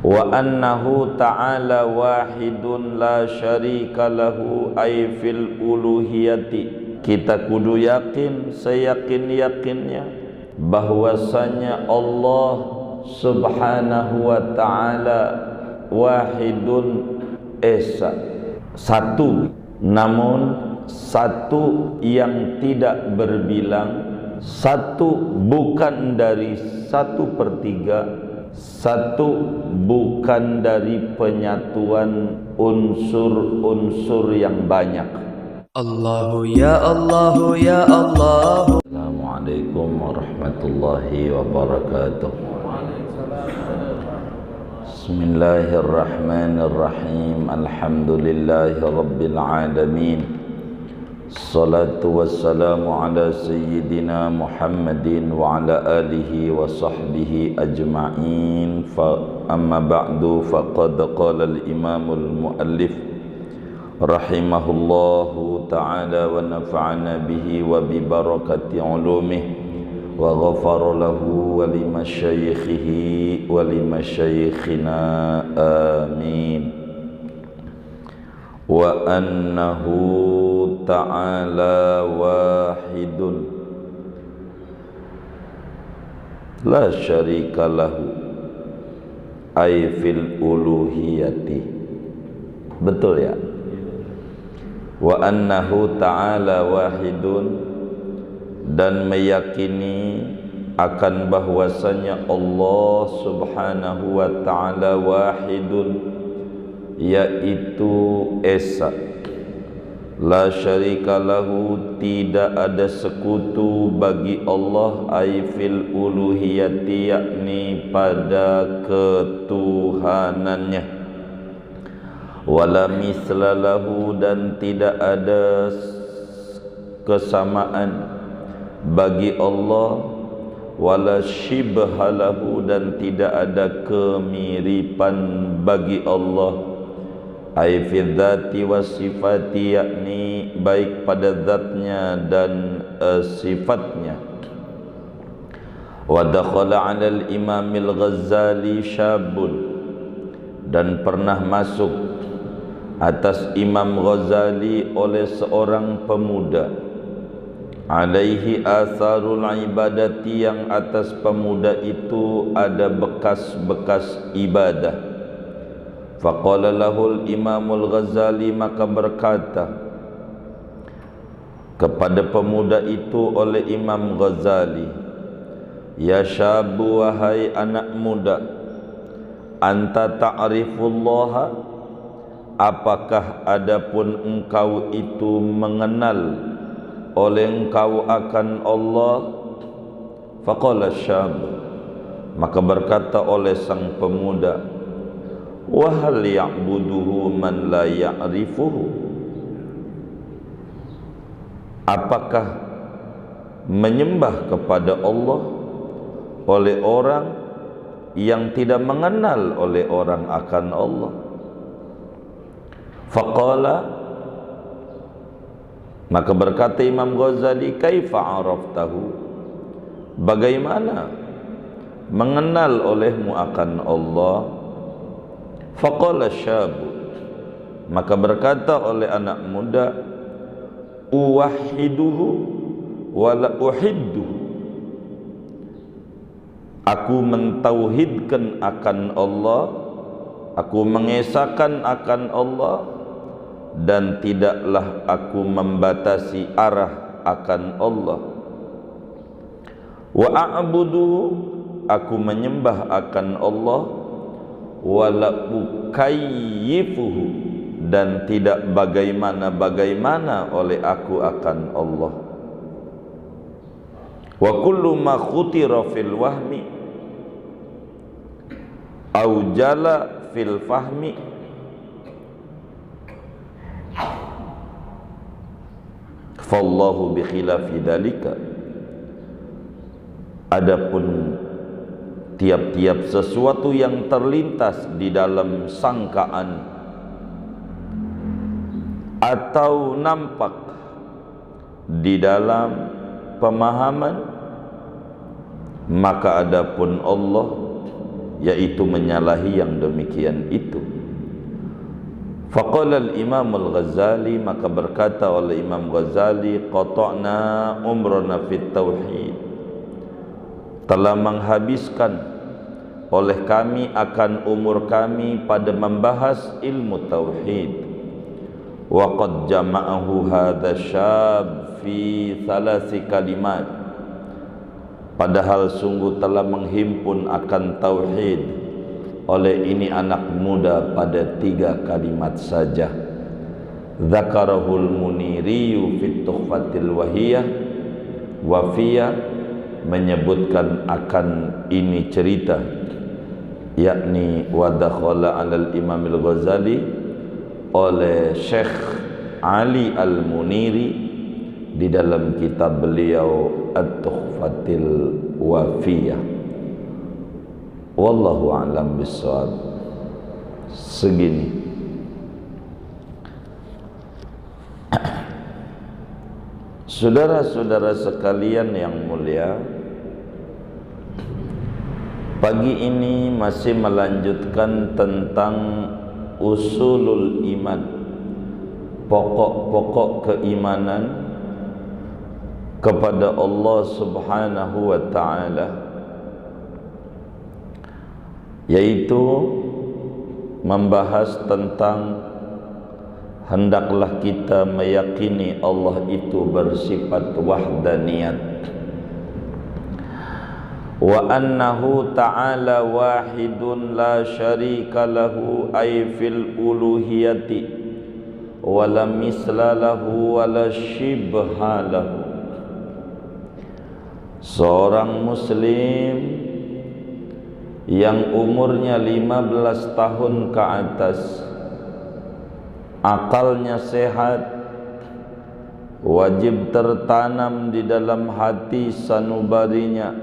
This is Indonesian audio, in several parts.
wa annahu ta'ala wahidun la syarika lahu ay fil uluhiyati. Kita kudu yakin seyakin-yakinnya bahwasanya Allah subhanahu wa ta'ala wahidun esa, satu, namun satu yang tidak berbilang, satu bukan dari 1/3, satu bukan dari penyatuan unsur-unsur yang banyak. Allahu ya Allahu ya Allah. Assalamualaikum warahmatullahi wabarakatuh. Bismillahirrahmanirrahim. Alhamdulillahi rabbil alamin. Salatu wassalamu ala sayyidina Muhammadin wa ala alihi wa sahbihi ajma'in. Fa amma ba'du, faqad qala al-imamul muallif rahimahullahu ta'ala wa nafa'ana bihi wa bi barakati ulumihi wa ghafara lahu wa li masyayikhihi wa li masyayikhina amin. Wa annahu ta'ala wahidun la syarika lahu ay fil uluhiyati. Betul ya? Wa annahu ta'ala wahidun, dan meyakini akan bahwasanya Allah subhanahu wa ta'ala wahidun, yaitu esa, la syarika lahu, tidak ada sekutu bagi Allah, ay fil uluhiyati, yakni pada ketuhanannya, wala misla lahu, dan tidak ada kesamaan bagi Allah, wala shibha lahu, dan tidak ada kemiripan bagi Allah, ay fi dzati wa sifati, yakni baik pada zatnya dan sifatnya. Wa dakhala 'ala al-imam al-Ghazali syabun, dan pernah masuk atas Imam Ghazali oleh seorang pemuda, alaihi atharul ibadati, yang atas pemuda itu ada bekas-bekas ibadah. Faqala lahul Imamul Ghazali, maka berkata kepada pemuda itu oleh Imam Ghazali, ya syabu, wahai anak muda, anta ta'rifullaha, apakah adapun engkau itu mengenal oleh engkau akan Allah? Faqala syab, maka berkata oleh sang pemuda, wa hal ya'buduhu man la ya'rifuhu, apakah menyembah kepada Allah oleh orang yang tidak mengenal oleh orang akan Allah? Faqala, maka berkata Imam Ghazali, kaifa araftahu, bagaimana mengenal olehmu akan Allah? Faqala syabu, maka berkata oleh anak muda, uwahiduhu wala uhidduhu, aku mentauhidkan akan Allah, aku mengesahkan akan Allah, dan tidaklah aku membatasi arah akan Allah. Wa a'buduhu, aku menyembah akan Allah, wala ukayyifuhu, dan tidak bagaimana-bagaimana oleh aku akan Allah. Wa kullu ma khutira fil wahmi au jala fil fahmi fallahu bi khilafi dalika. Adapun tiap-tiap sesuatu yang terlintas di dalam sangkaan atau nampak di dalam pemahaman, maka adapun Allah yaitu menyalahi yang demikian itu. Faqala al-Imam al-Ghazali, maka berkata oleh Imam Ghazali, qata'na umrana fit tauhid, telah menghabiskan oleh kami akan umur kami pada membahas ilmu tauhid. Wa qad jama'ahu hadha syab fi thalathi kalimat, padahal sungguh telah menghimpun akan tauhid oleh ini anak muda pada 3 kalimat saja. Dzakarahul Muniri fi Tuhfatil Wafiyah, menyebutkan akan ini cerita, yakni wa dakhala 'alal Imam al-Ghazali oleh Syekh Ali Al-Muniri di dalam kitab beliau At-Tuhfatil Wafiyah. Wallahu a'lam bishawab. Segini. Saudara-saudara sekalian yang mulia, pagi ini masih melanjutkan tentang usulul iman, pokok-pokok keimanan kepada Allah Subhanahu wa ta'ala, yaitu membahas tentang hendaklah kita meyakini Allah itu bersifat wahdaniyat, wa annahu ta'ala wahidun la syarika lahu ay fil uluhiyati wa la misla lahu wa la shibha lahu. Seorang muslim yang umurnya 15 tahun ke atas, akalnya sehat, wajib tertanam di dalam hati sanubarinya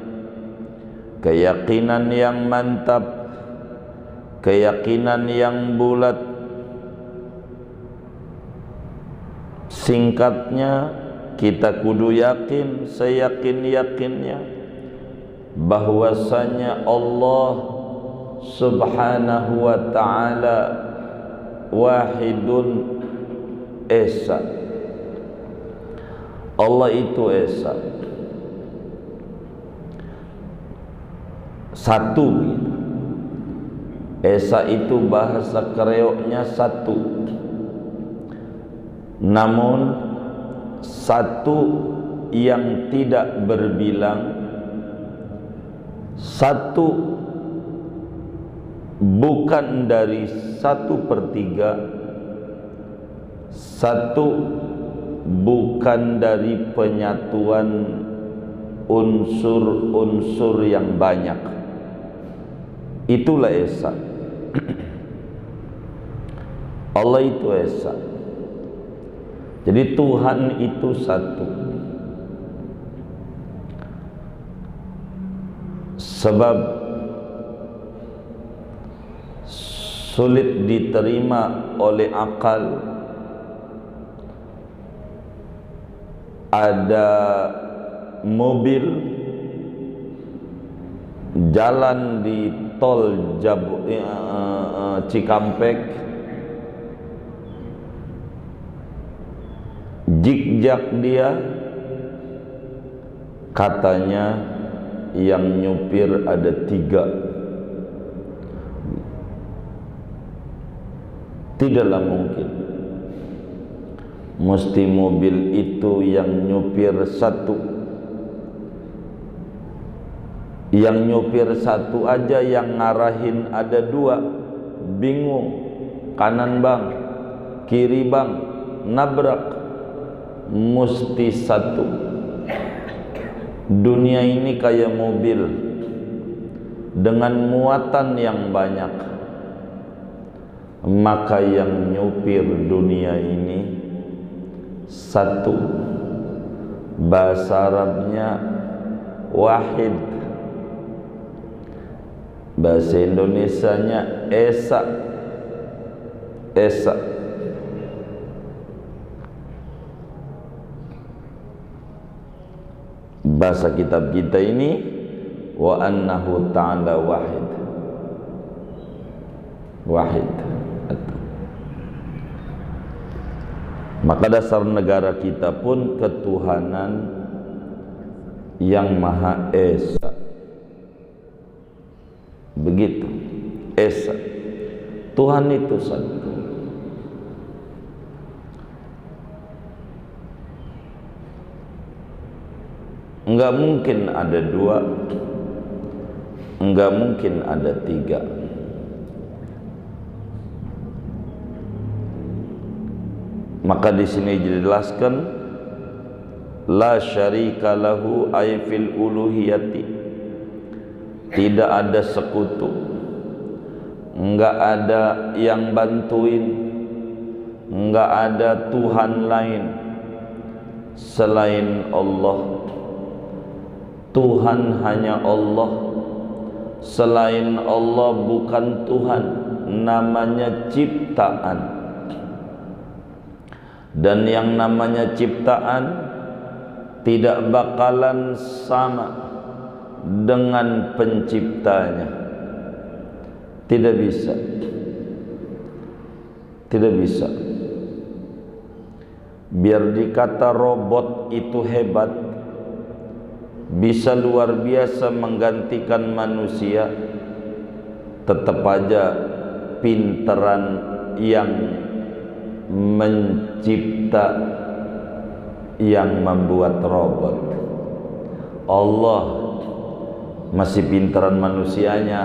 keyakinan yang mantap, keyakinan yang bulat. Singkatnya, kita kudu yakin seyakin-yakinnya bahwasanya Allah Subhanahu wa ta'ala wahidun esa. Allah itu esa, satu. Esa itu bahasa Kereoknya satu, namun satu yang tidak berbilang, satu bukan dari 1/3, satu bukan dari penyatuan unsur-unsur yang banyak. Itulah esa. Allah itu esa. Jadi Tuhan itu satu. Sebab sulit diterima oleh akal ada mobil jalan di tol Cikampek, zigzag dia, katanya yang nyupir ada 3. Tidaklah mungkin. Mesti mobil itu yang nyupir 1. Yang nyupir 1 aja, yang ngarahin ada 2. Bingung. Kanan bang, kiri bang, nabrak. Mesti 1. Dunia ini kayak mobil dengan muatan yang banyak, maka yang nyupir dunia ini 1. Bahasa Arabnya wahid, bahasa Indonesianya esa. Esa. Bahasa kitab kita ini wa annahu ta'ala wahid. wahid. Maka dasar negara kita pun ketuhanan yang Maha Esa. Begitu. Esa. Tuhan itu satu. Enggak mungkin ada dua, enggak mungkin ada tiga. Maka di sini dijelaskan la syarika lahu ay fil uluhiyati, tidak ada sekutu, enggak ada yang bantuin, enggak ada Tuhan lain selain Allah. Tuhan hanya Allah. Selain Allah bukan Tuhan, namanya ciptaan. Dan yang namanya ciptaan tidak bakalan sama dengan penciptanya. Tidak bisa. Tidak bisa. Biar dikata robot itu hebat, bisa luar biasa menggantikan manusia, tetap aja pinteran yang mencipta, yang membuat robot. Allah masih pinteran manusianya.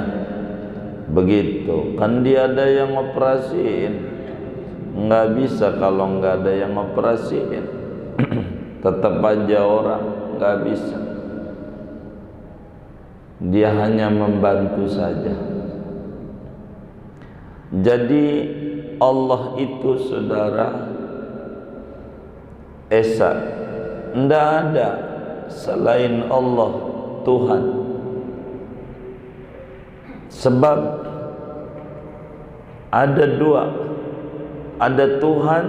Begitu kan, dia ada yang operasiin, nggak bisa kalau nggak ada yang operasiin. Tetap aja orang nggak bisa. Dia hanya membantu saja. Jadi Allah itu saudara Esa, tidak ada selain Allah Tuhan. Sebab ada dua, ada Tuhan,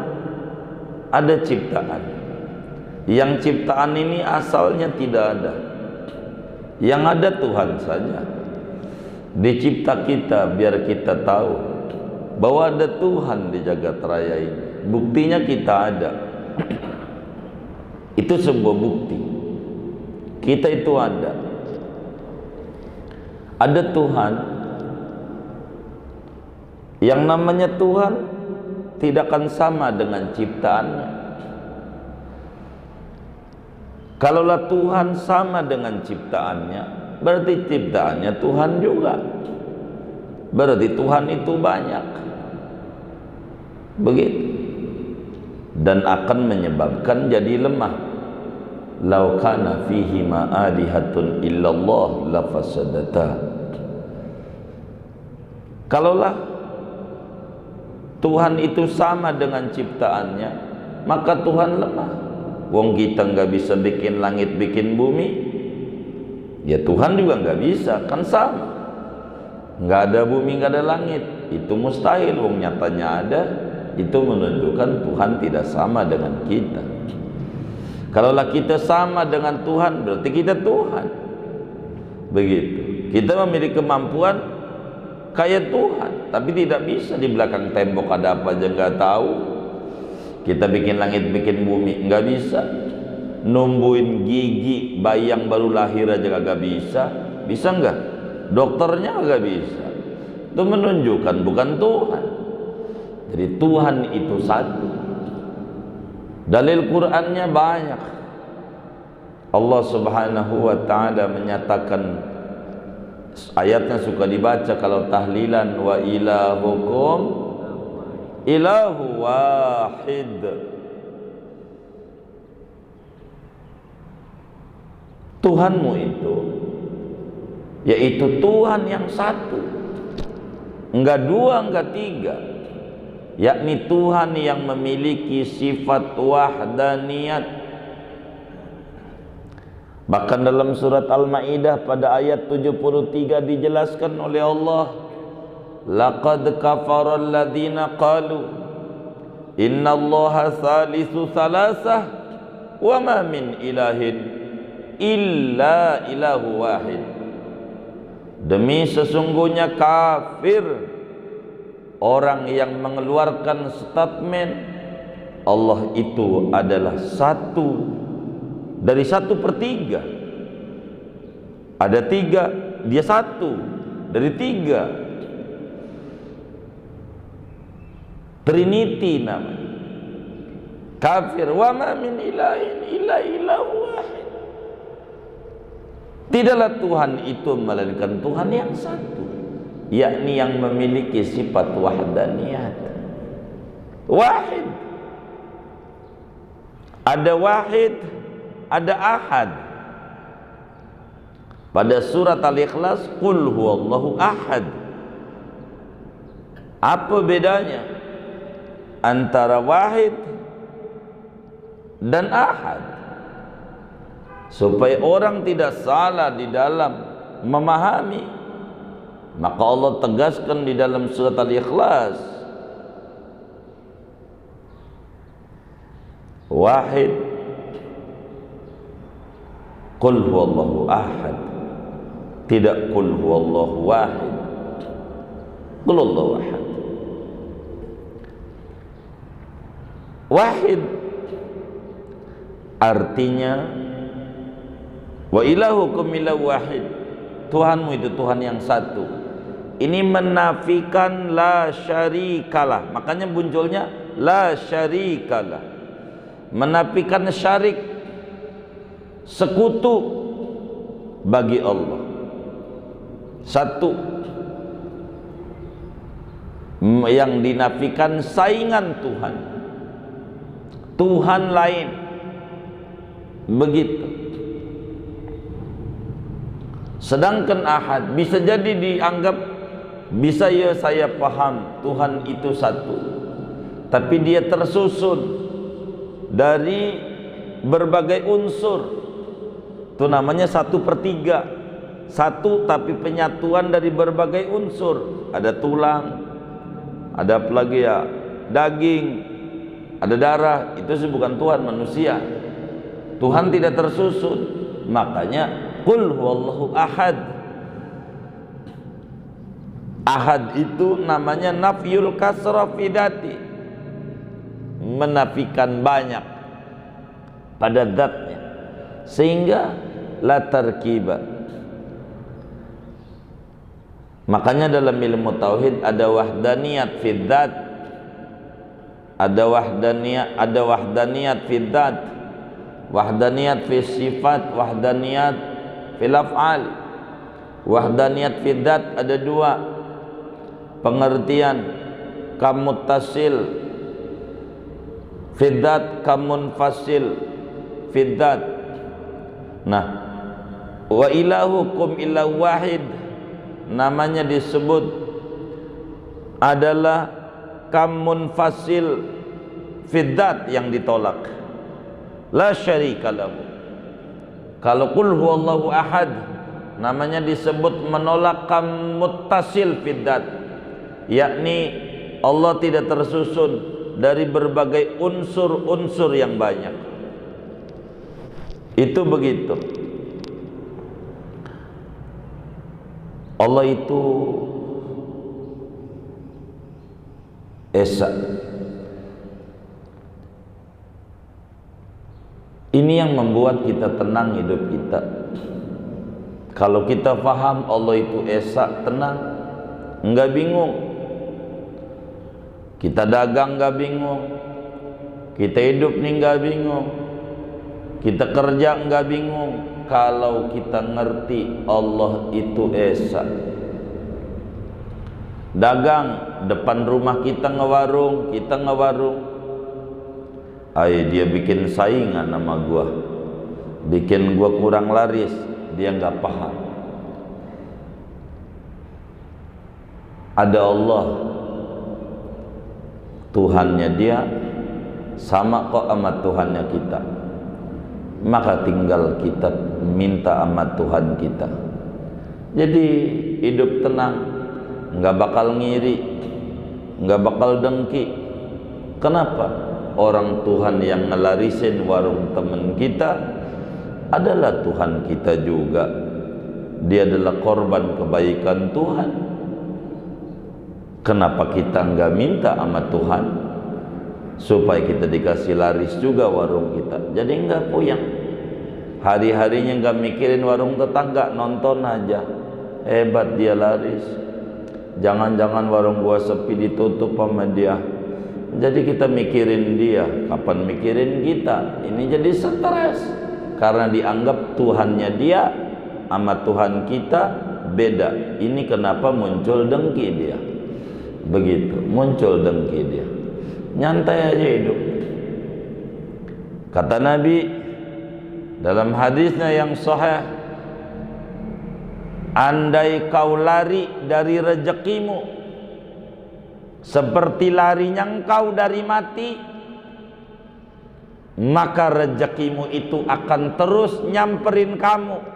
ada ciptaan. Yang ciptaan ini asalnya tidak ada, yang ada Tuhan saja. Dicipta kita biar kita tahu bahwa ada Tuhan di jagat raya ini. Buktinya kita ada. Itu sebuah bukti. Kita itu ada. Ada Tuhan. Yang namanya Tuhan tidak akan sama dengan ciptaannya. Kalaulah Tuhan sama dengan ciptaannya, berarti ciptaannya Tuhan juga. Berarti Tuhan itu banyak. Begitu. Dan akan menyebabkan jadi lemah. Lau kana fihi ma alihatun illallah la fasadata. Kalaulah Tuhan itu sama dengan ciptaannya, maka Tuhan lemah. Wong kita nggak bisa bikin langit, bikin bumi, ya Tuhan juga nggak bisa, kan sama. Nggak ada bumi, nggak ada langit, itu mustahil. Wong nyatanya ada. Itu menunjukkan Tuhan tidak sama dengan kita. Kalaulah kita sama dengan Tuhan, berarti kita Tuhan. Begitu. Kita memiliki kemampuan kayak Tuhan, tapi tidak bisa. Di belakang tembok ada apa aja nggak tahu. Kita bikin langit, bikin bumi, nggak bisa. Numbuhin gigi bayi yang baru lahir aja nggak bisa. Bisa nggak? Dokternya nggak bisa. Itu menunjukkan bukan Tuhan. Jadi Tuhan itu satu. Dalil Qur'annya banyak. Allah Subhanahu wa ta'ala menyatakan, ayatnya suka dibaca kalau tahlilan, wa ilahukum ilahu wahid. Tuhanmu itu yaitu Tuhan yang satu, enggak dua, enggak tiga, yakni Tuhan yang memiliki sifat wahdaniyat. Bahkan dalam surat Al-Maidah pada ayat 73 dijelaskan oleh Allah, laqad kafara alladziina qalu innallaha salisu salasah wa ma min ilahin illa ilahu wahid. Demi sesungguhnya kafir orang yang mengeluarkan statement Allah itu adalah satu dari 1/3. Ada 3, dia 1 dari 3. Trinity namanya. Kafir. Wa ma min ilahin illa ilahu wahid. Tidaklah Tuhan itu melainkan Tuhan yang satu, yakni yang memiliki sifat wahdaniyat. Wahid. Ada wahid, ada ahad. Pada surat Al-Ikhlas, qul huwallahu ahad. Apa bedanya antara wahid dan ahad? Supaya orang tidak salah di dalam memahami, maka Allah tegaskan di dalam surat Al-Ikhlas, wahid, qul huwallahu ahad. Tidak qul huwallahu wahid, qul huwallahu ahad. Wahid artinya wa ilahukum ilahu wahid, Tuhanmu itu Tuhan yang satu. Ini menafikan la syarikalah, makanya munculnya la syarikalah, menafikan syarik, sekutu bagi Allah. Satu. Yang dinafikan saingan Tuhan, Tuhan lain. Begitu. Sedangkan ahad bisa jadi dianggap, bisa ya saya paham Tuhan itu satu, tapi dia tersusun dari berbagai unsur. Itu namanya 1/3. Satu tapi penyatuan dari berbagai unsur. Ada tulang, ada apa lagi ya, daging, ada darah. Itu sih bukan Tuhan, manusia. Tuhan tidak tersusun. Makanya qul huwallahu ahad. Ahad itu namanya nafyul kasra fi dzati, menafikan banyak pada zatnya, sehingga la tarkiba. Makanya dalam ilmu tauhid ada wahdaniyat fi dzat, ada wahdaniyat fi dzat, wahdaniyat fi sifat, wahdaniyat fil af'al. Wahdaniyat fi dzat ada 2 pengertian, kamuttasil fi dzat, kamunfasil fi dzat. Nah, wa ilahukum ilahu wahid namanya disebut adalah kamunfasil fi dzat yang ditolak, la syarika lahu. Kalau qul huwallahu ahad namanya disebut menolak kamuttasil fi dzat, yakni Allah tidak tersusun dari berbagai unsur-unsur yang banyak. Itu begitu. Allah itu esa. Ini yang membuat kita tenang hidup kita. Kalau kita paham Allah itu esa, tenang, enggak bingung. Kita dagang enggak bingung, kita hidup nih enggak bingung, kita kerja enggak bingung. Kalau kita ngerti Allah itu esa. Dagang, depan rumah kita ngewarung, ayo dia bikin saingan sama gua, bikin gua kurang laris, dia nggak paham. Ada Allah, Tuhannya dia sama kok sama Tuhannya kita. Maka tinggal kita minta sama Tuhan kita. Jadi hidup tenang, nggak bakal ngiri, nggak bakal dengki. Kenapa? Orang Tuhan yang ngelarisin warung temen kita adalah Tuhan kita juga. Dia adalah korban kebaikan Tuhan. Kenapa kita nggak minta sama Tuhan supaya kita dikasih laris juga warung kita? Jadi nggak puyeng. Hari-harinya nggak mikirin warung tetangga, nonton aja. Hebat dia laris. Jangan-jangan warung gua sepi ditutup sama dia. Jadi kita mikirin dia, kapan mikirin kita? Ini jadi stres karena dianggap Tuhannya dia sama Tuhan kita beda. Ini kenapa muncul dengki dia. Begitu, muncul dengki dia. Nyantai aja hidup. Kata Nabi dalam hadisnya yang sahih, andai kau lari dari rezekimu seperti larinya engkau dari mati, maka rezekimu itu akan terus nyamperin kamu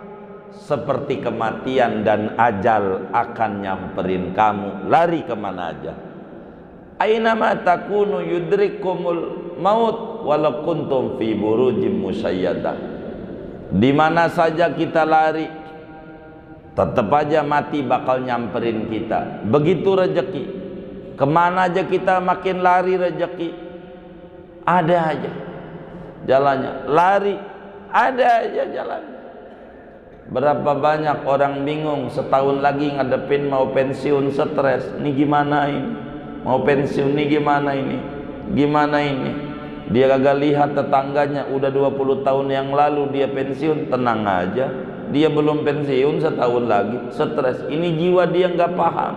seperti kematian dan ajal akan nyamperin kamu. Lari kemana aja. Ainama takunu yudrikumul maut walau kuntum fi burujim musayyadah. Di mana saja kita lari, tetap aja mati bakal nyamperin kita. Begitu rezeki. Kemana aja kita makin lari rezeki, ada aja jalannya. Lari, ada aja jalannya. Berapa banyak orang bingung setahun lagi ngadepin mau pensiun, stres. Ini gimana ini? Mau pensiun ini gimana ini? Gimana ini? Dia kagak lihat tetangganya udah 20 tahun yang lalu dia pensiun, tenang aja. Dia belum pensiun setahun lagi, stres. Ini jiwa dia nggak paham.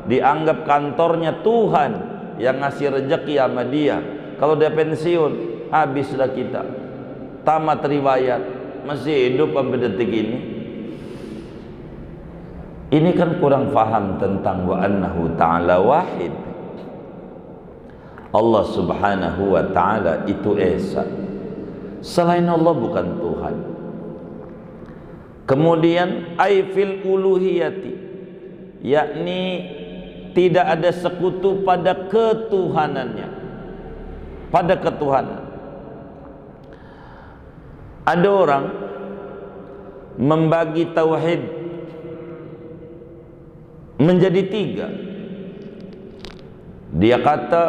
Dianggap kantornya Tuhan yang ngasih rezeki sama dia. Kalau dia pensiun, habislah kita. Tamat riwayat, masih hidup sampai detik ini. Ini kan kurang paham tentang wa annahu ta'ala wahid. Allah subhanahu wa ta'ala itu esa. Selain Allah bukan Tuhan. Kemudian aifil uluhiyati, yakni tidak ada sekutu pada ketuhanannya, pada ketuhanan. Ada orang membagi tauhid menjadi 3. Dia kata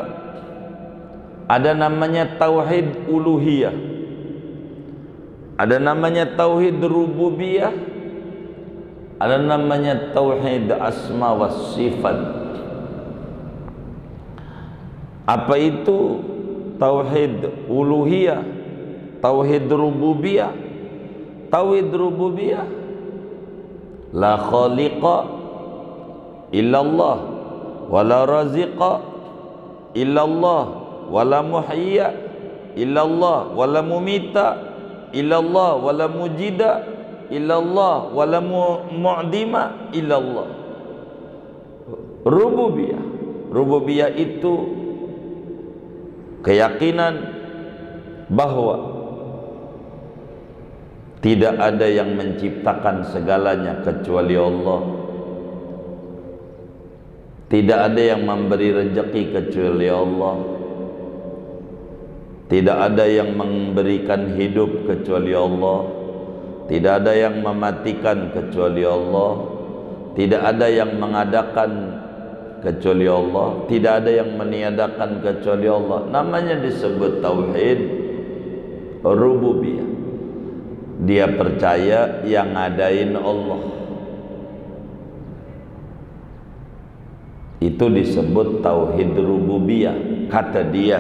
ada namanya tauhid uluhiyah, ada namanya tauhid rububiyah, ada namanya tauhid asma wa sifat. Apa itu tauhid uluhiyah, tauhid rububiyah? Tauhid rububiyah, la khaliqa illallah, wala raziqa illallah, wala muhyiya illallah, wala mumita illallah, wala mujida illallah, wala mu'dima illallah. Rububiyah. Rububiyah itu keyakinan bahwa tidak ada yang menciptakan segalanya kecuali Allah. Tidak ada yang memberi rezeki kecuali Allah. Tidak ada yang memberikan hidup kecuali Allah. Tidak ada yang mematikan kecuali Allah. Tidak ada yang mengadakan kecuali Allah. Tidak ada yang meniadakan kecuali Allah. Namanya disebut tauhid rububiyah. Dia percaya yang ngadain Allah. Itu disebut tauhid rububiyah. Kata dia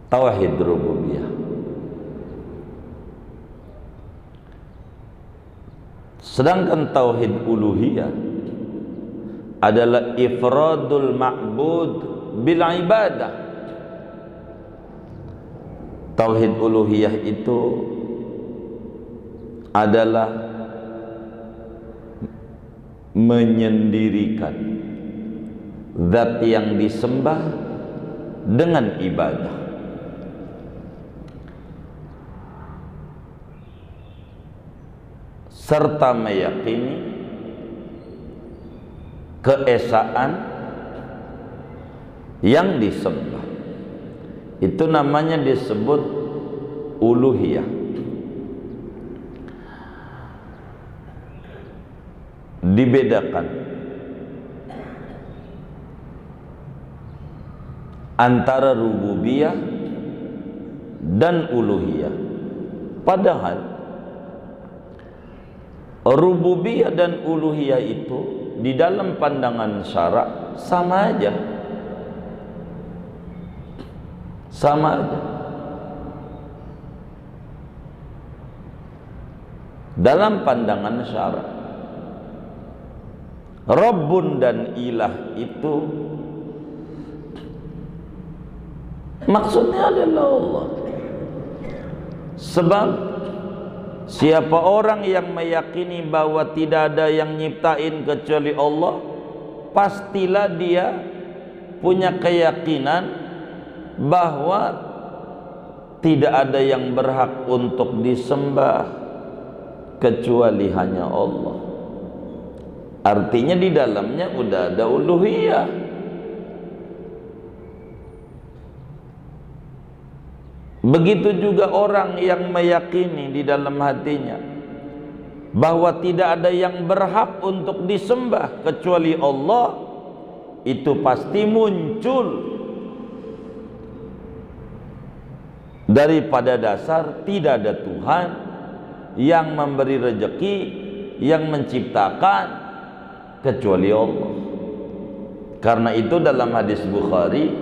tauhid rububiyah. Sedangkan tauhid uluhiyah adalah ifradul ma'bud bil ibadah. Tauhid uluhiyah itu adalah menyendirikan zat yang disembah dengan ibadah. Serta meyakini keesaan yang disembah. Itu namanya disebut uluhiyah. Dibedakan antara rububiyah dan uluhiyah. Padahal rububiyah dan uluhiyah itu di dalam pandangan syarak sama aja. Sama aja. Dalam pandangan syarak, Rabbun dan ilah itu maksudnya adalah Allah. Sebab siapa orang yang meyakini bahwa tidak ada yang nyiptain kecuali Allah, pastilah dia punya keyakinan bahwa tidak ada yang berhak untuk disembah kecuali hanya Allah. Artinya di dalamnya udah ada uluhiyah. Begitu juga orang yang meyakini di dalam hatinya bahwa tidak ada yang berhak untuk disembah kecuali Allah, itu pasti muncul daripada dasar tidak ada Tuhan yang memberi rezeki, yang menciptakan kecuali Allah. Karena itu dalam hadis Bukhari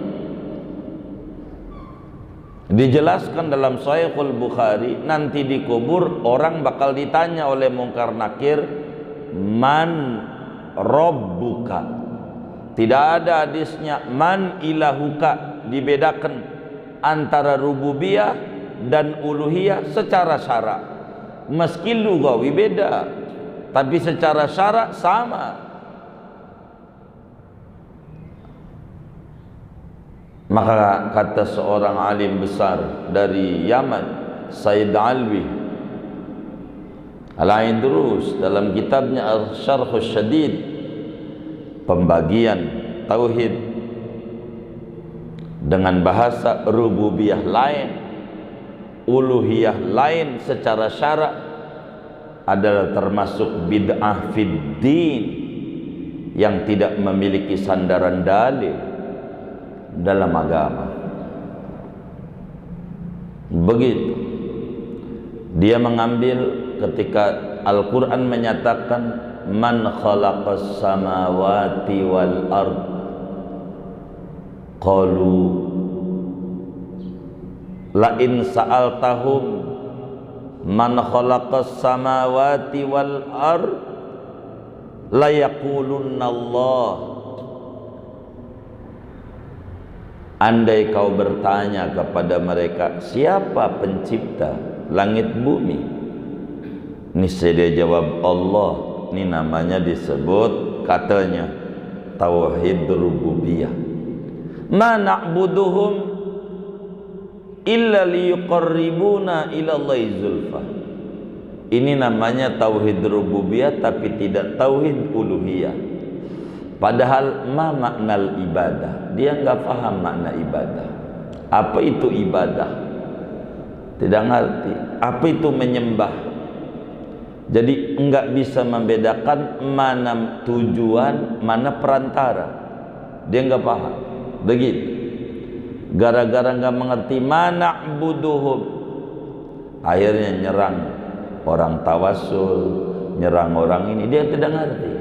dijelaskan dalam Sahihul Bukhari, nanti dikubur orang bakal ditanya oleh Munkar Nakir, man rabbuka. Tidak ada hadisnya man ilahuka, dibedakan antara rububiyah dan uluhiyah secara syarak. Meski lugawi beda, tapi secara syarak sama. Maka kata seorang alim besar dari Yaman, Said Alwi Al-Aindurus, dalam kitabnya Al-Syarh Syadid, pembagian tauhid dengan bahasa rububiyah lain, uluhiyah lain secara syarak, adalah termasuk bid'ah fid din yang tidak memiliki sandaran dalil dalam agama. Begitu dia mengambil ketika Al-Quran menyatakan man khalaqas samawati wal ard, qalu la in sa'altahum man khalaqas samawati wal ard la yaqulunna Allah. Andai kau bertanya kepada mereka, siapa pencipta langit bumi? Niscaya dia jawab Allah. Ini namanya disebut, katanya, tauhid rububiyah. Ma na'buduhum illa liyuqarribuna ila Allahi zulfa. Ini namanya tauhid rububiyah, tapi tidak tauhid uluhiyah. Padahal ma maknal ibadah, dia nggak paham makna ibadah. Apa itu ibadah? Tidak ngerti. Apa itu menyembah? Jadi nggak bisa membedakan mana tujuan, mana perantara. Dia nggak paham. Begitu. Gara-gara nggak mengerti mana buduhum, akhirnya nyerang orang tawasul, nyerang orang ini. Dia tidak ngerti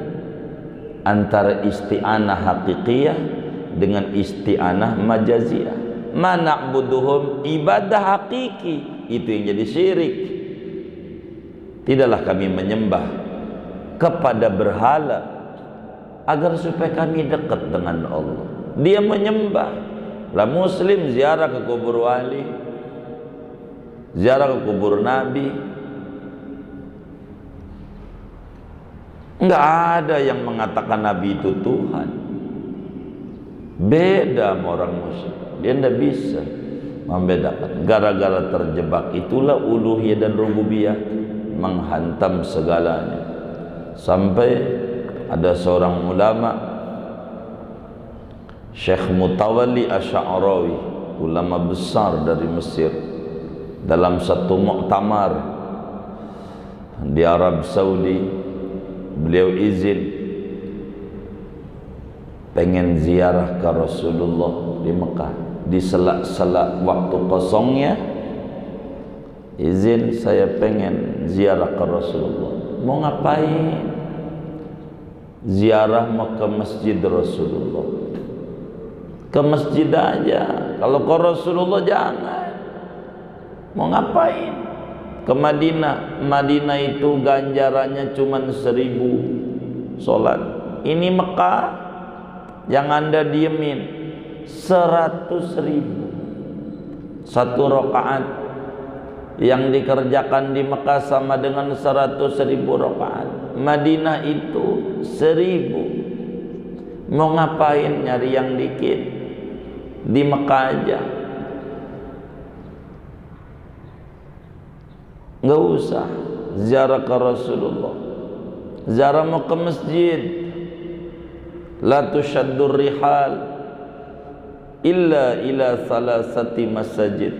antara isti'anah hakikiyah dengan isti'anah majaziyah. Ma na'buduhum, ibadah hakiki, itu yang jadi syirik. Tidaklah kami menyembah kepada berhala agar supaya kami dekat dengan Allah. Dia menyembah. Lah muslim ziarah ke kubur wali, ziarah ke kubur nabi, enggak ada yang mengatakan Nabi itu Tuhan. Beda sama orang musyrik. Dia tidak bisa membedakan. Gara-gara terjebak itulah uluhiyah dan rububiyah menghantam segalanya. Sampai ada seorang ulama, Syekh Mutawalli Asy'arawi, ulama besar dari Mesir, dalam satu muktamar di Arab Saudi, beliau izin pengen ziarah ke Rasulullah di Mekah. di sela-sela waktu kosongnya, izin saya pengen ziarah ke Rasulullah. Mau ngapain? Ziarah mau ke masjid Rasulullah. Ke masjid aja. Kalau ke Rasulullah jangan. Mau ngapain? Ke Madinah. Madinah itu ganjarannya cuma 1000 sholat. Ini Mekah yang Anda diemin 100.000. Satu rakaat yang dikerjakan di Mekah sama dengan 100.000 rakaat. Madinah itu 1000. Mau ngapain nyari yang dikit? Di Mekah aja. Nggak usah ziarah ke Rasulullah. Ziarah mau ke masjid. La tushaddur rihal illa ila salasati masajid.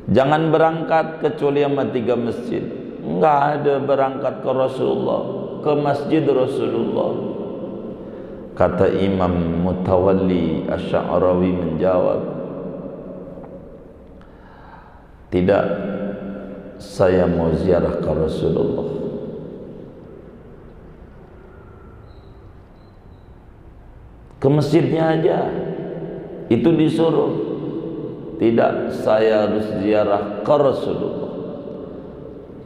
Jangan berangkat kecuali sama 3 masjid. Enggak ada berangkat ke Rasulullah, ke masjid Rasulullah. Kata Imam Mutawalli Asy'arawi menjawab, tidak, saya mau ziarah ke Rasulullah. Ke masjidnya aja itu disuruh. Tidak, saya harus ziarah ke Rasulullah.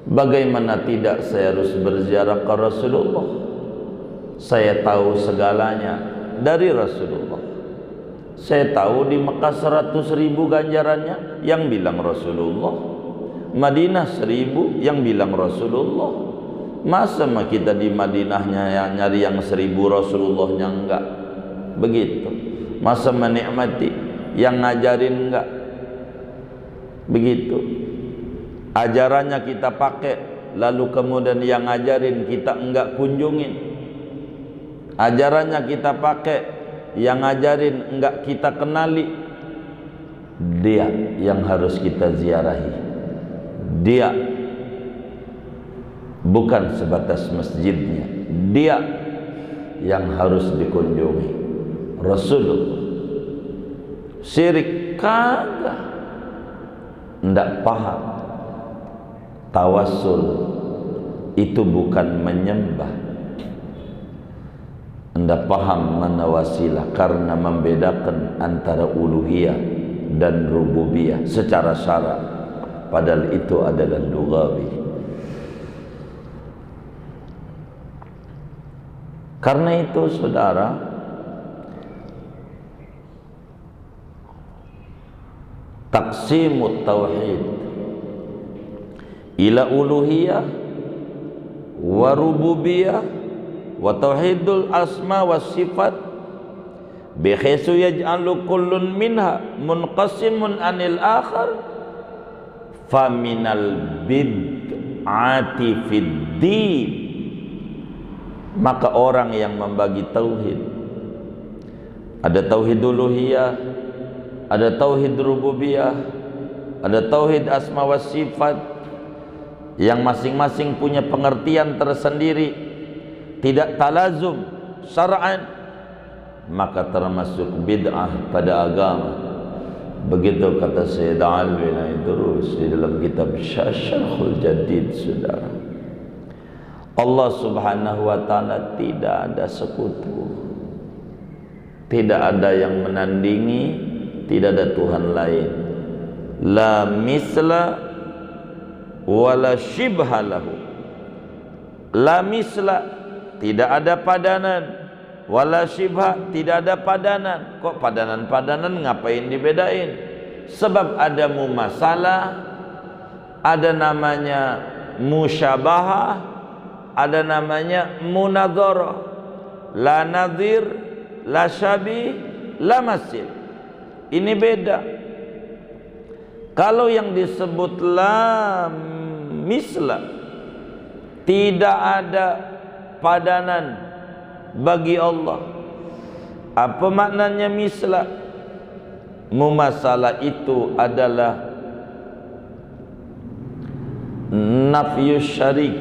Bagaimana tidak saya harus berziarah ke Rasulullah? Saya tahu segalanya dari Rasulullah. Saya tahu di Mekah 100.000 ganjarannya, yang bilang Rasulullah. Madinah 1000, yang bilang Rasulullah. Masa mah kita di Madinahnya yang nyari yang 1000, Rasulullahnya enggak? Begitu. Masa menikmati yang ngajarin enggak? Begitu. Ajarannya kita pakai, lalu kemudian yang ngajarin kita enggak kunjungin. Ajarannya kita pakai, yang ngajarin enggak kita kenali. Dia yang harus kita ziarahi. Dia, bukan sebatas masjidnya. Dia yang harus dikunjungi. Rasulullah. Syirik kagak. Ndak paham. Tawassul itu bukan menyembah. Ndak paham mana wasilah karena membedakan antara uluhiyah dan rububiyah secara syara, padahal itu adalah lughawi. Karena itu saudara, taqsimut tauhid ila uluhiyah wa rububiyah wa tauhidul asma was sifat bihaitsu yaj'alu kullun minha munqasimun anil akhar faminal bid'ati fid din. Maka orang yang membagi tauhid, ada tauhid uluhiyah, ada tauhid rububiyah, ada tauhid asma wa sifat, yang masing-masing punya pengertian tersendiri, tidak talazum syar'an, maka termasuk bid'ah pada agama. Begitu kata Sayyid Ali bin Idrus di dalam kitab Syarhul Jadid. Saudara, Allah subhanahu wa ta'ala tidak ada sekutu, tidak ada yang menandingi, tidak ada Tuhan lain. La misla wala shibha lahu. La misla, tidak ada padanan. Wala shibha, tidak ada padanan. Kok padanan-padanan ngapain dibedain? Sebab ada mumasalah, ada namanya musyabahah, ada namanya munadharah. La nadhir, la syabih, la masil. Ini beda. Kalau yang disebut la misla, tidak ada padanan bagi Allah. Apa maknanya misla? Mumasalah itu adalah nafyus syarik.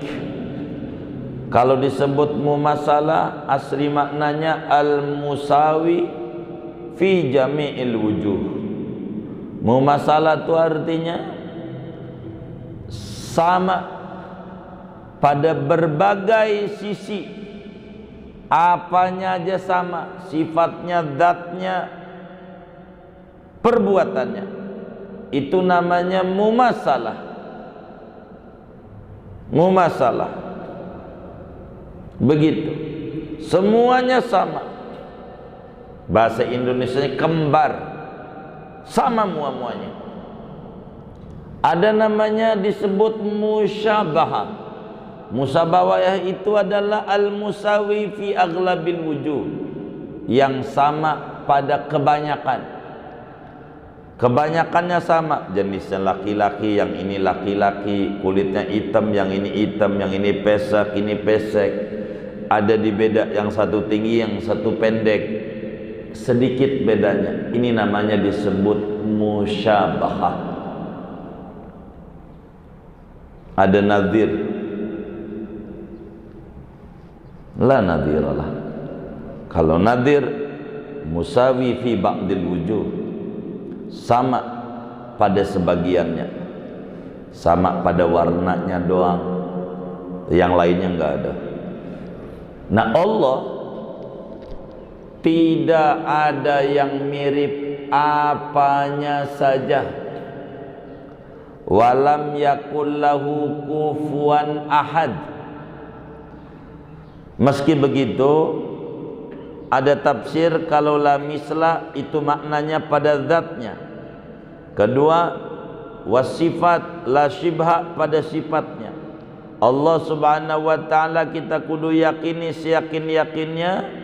Kalau disebut mumasalah, asli maknanya al-musawi fi jami'il wujuh. Mumasalah itu artinya sama pada berbagai sisi, apanya aja sama, sifatnya, zatnya, perbuatannya. Itu namanya mumasalah. Mumasalah. Begitu. Semuanya sama. Bahasa Indonesianya kembar. Sama muanya. Ada namanya disebut musyabahah. Musyabahah itu adalah al-musawi fi aghlabil wujuh, yang sama pada kebanyakan. Kebanyakannya sama, jenisnya laki-laki, yang ini laki-laki, kulitnya hitam, yang ini hitam, yang ini pesek, ini pesek. Ada di beda, yang satu tinggi, yang satu pendek, sedikit bedanya. Ini namanya disebut musyabahah. Ada nadhir, la nadhiralah. Kalau nadhir musawi fi ba'dil wujuh, sama pada sebagiannya, sama pada warnanya doang, yang lainnya enggak ada. Nah, Allah tidak ada yang mirip, apanya saja. Walam yakul lahu kufuwan ahad. Meski begitu, ada tafsir kalau la misla itu maknanya pada zatnya. Kedua, wasifat la syibha pada sifatnya. Allah subhanahu wa ta'ala kita kudu yakini seyakin-yakinnya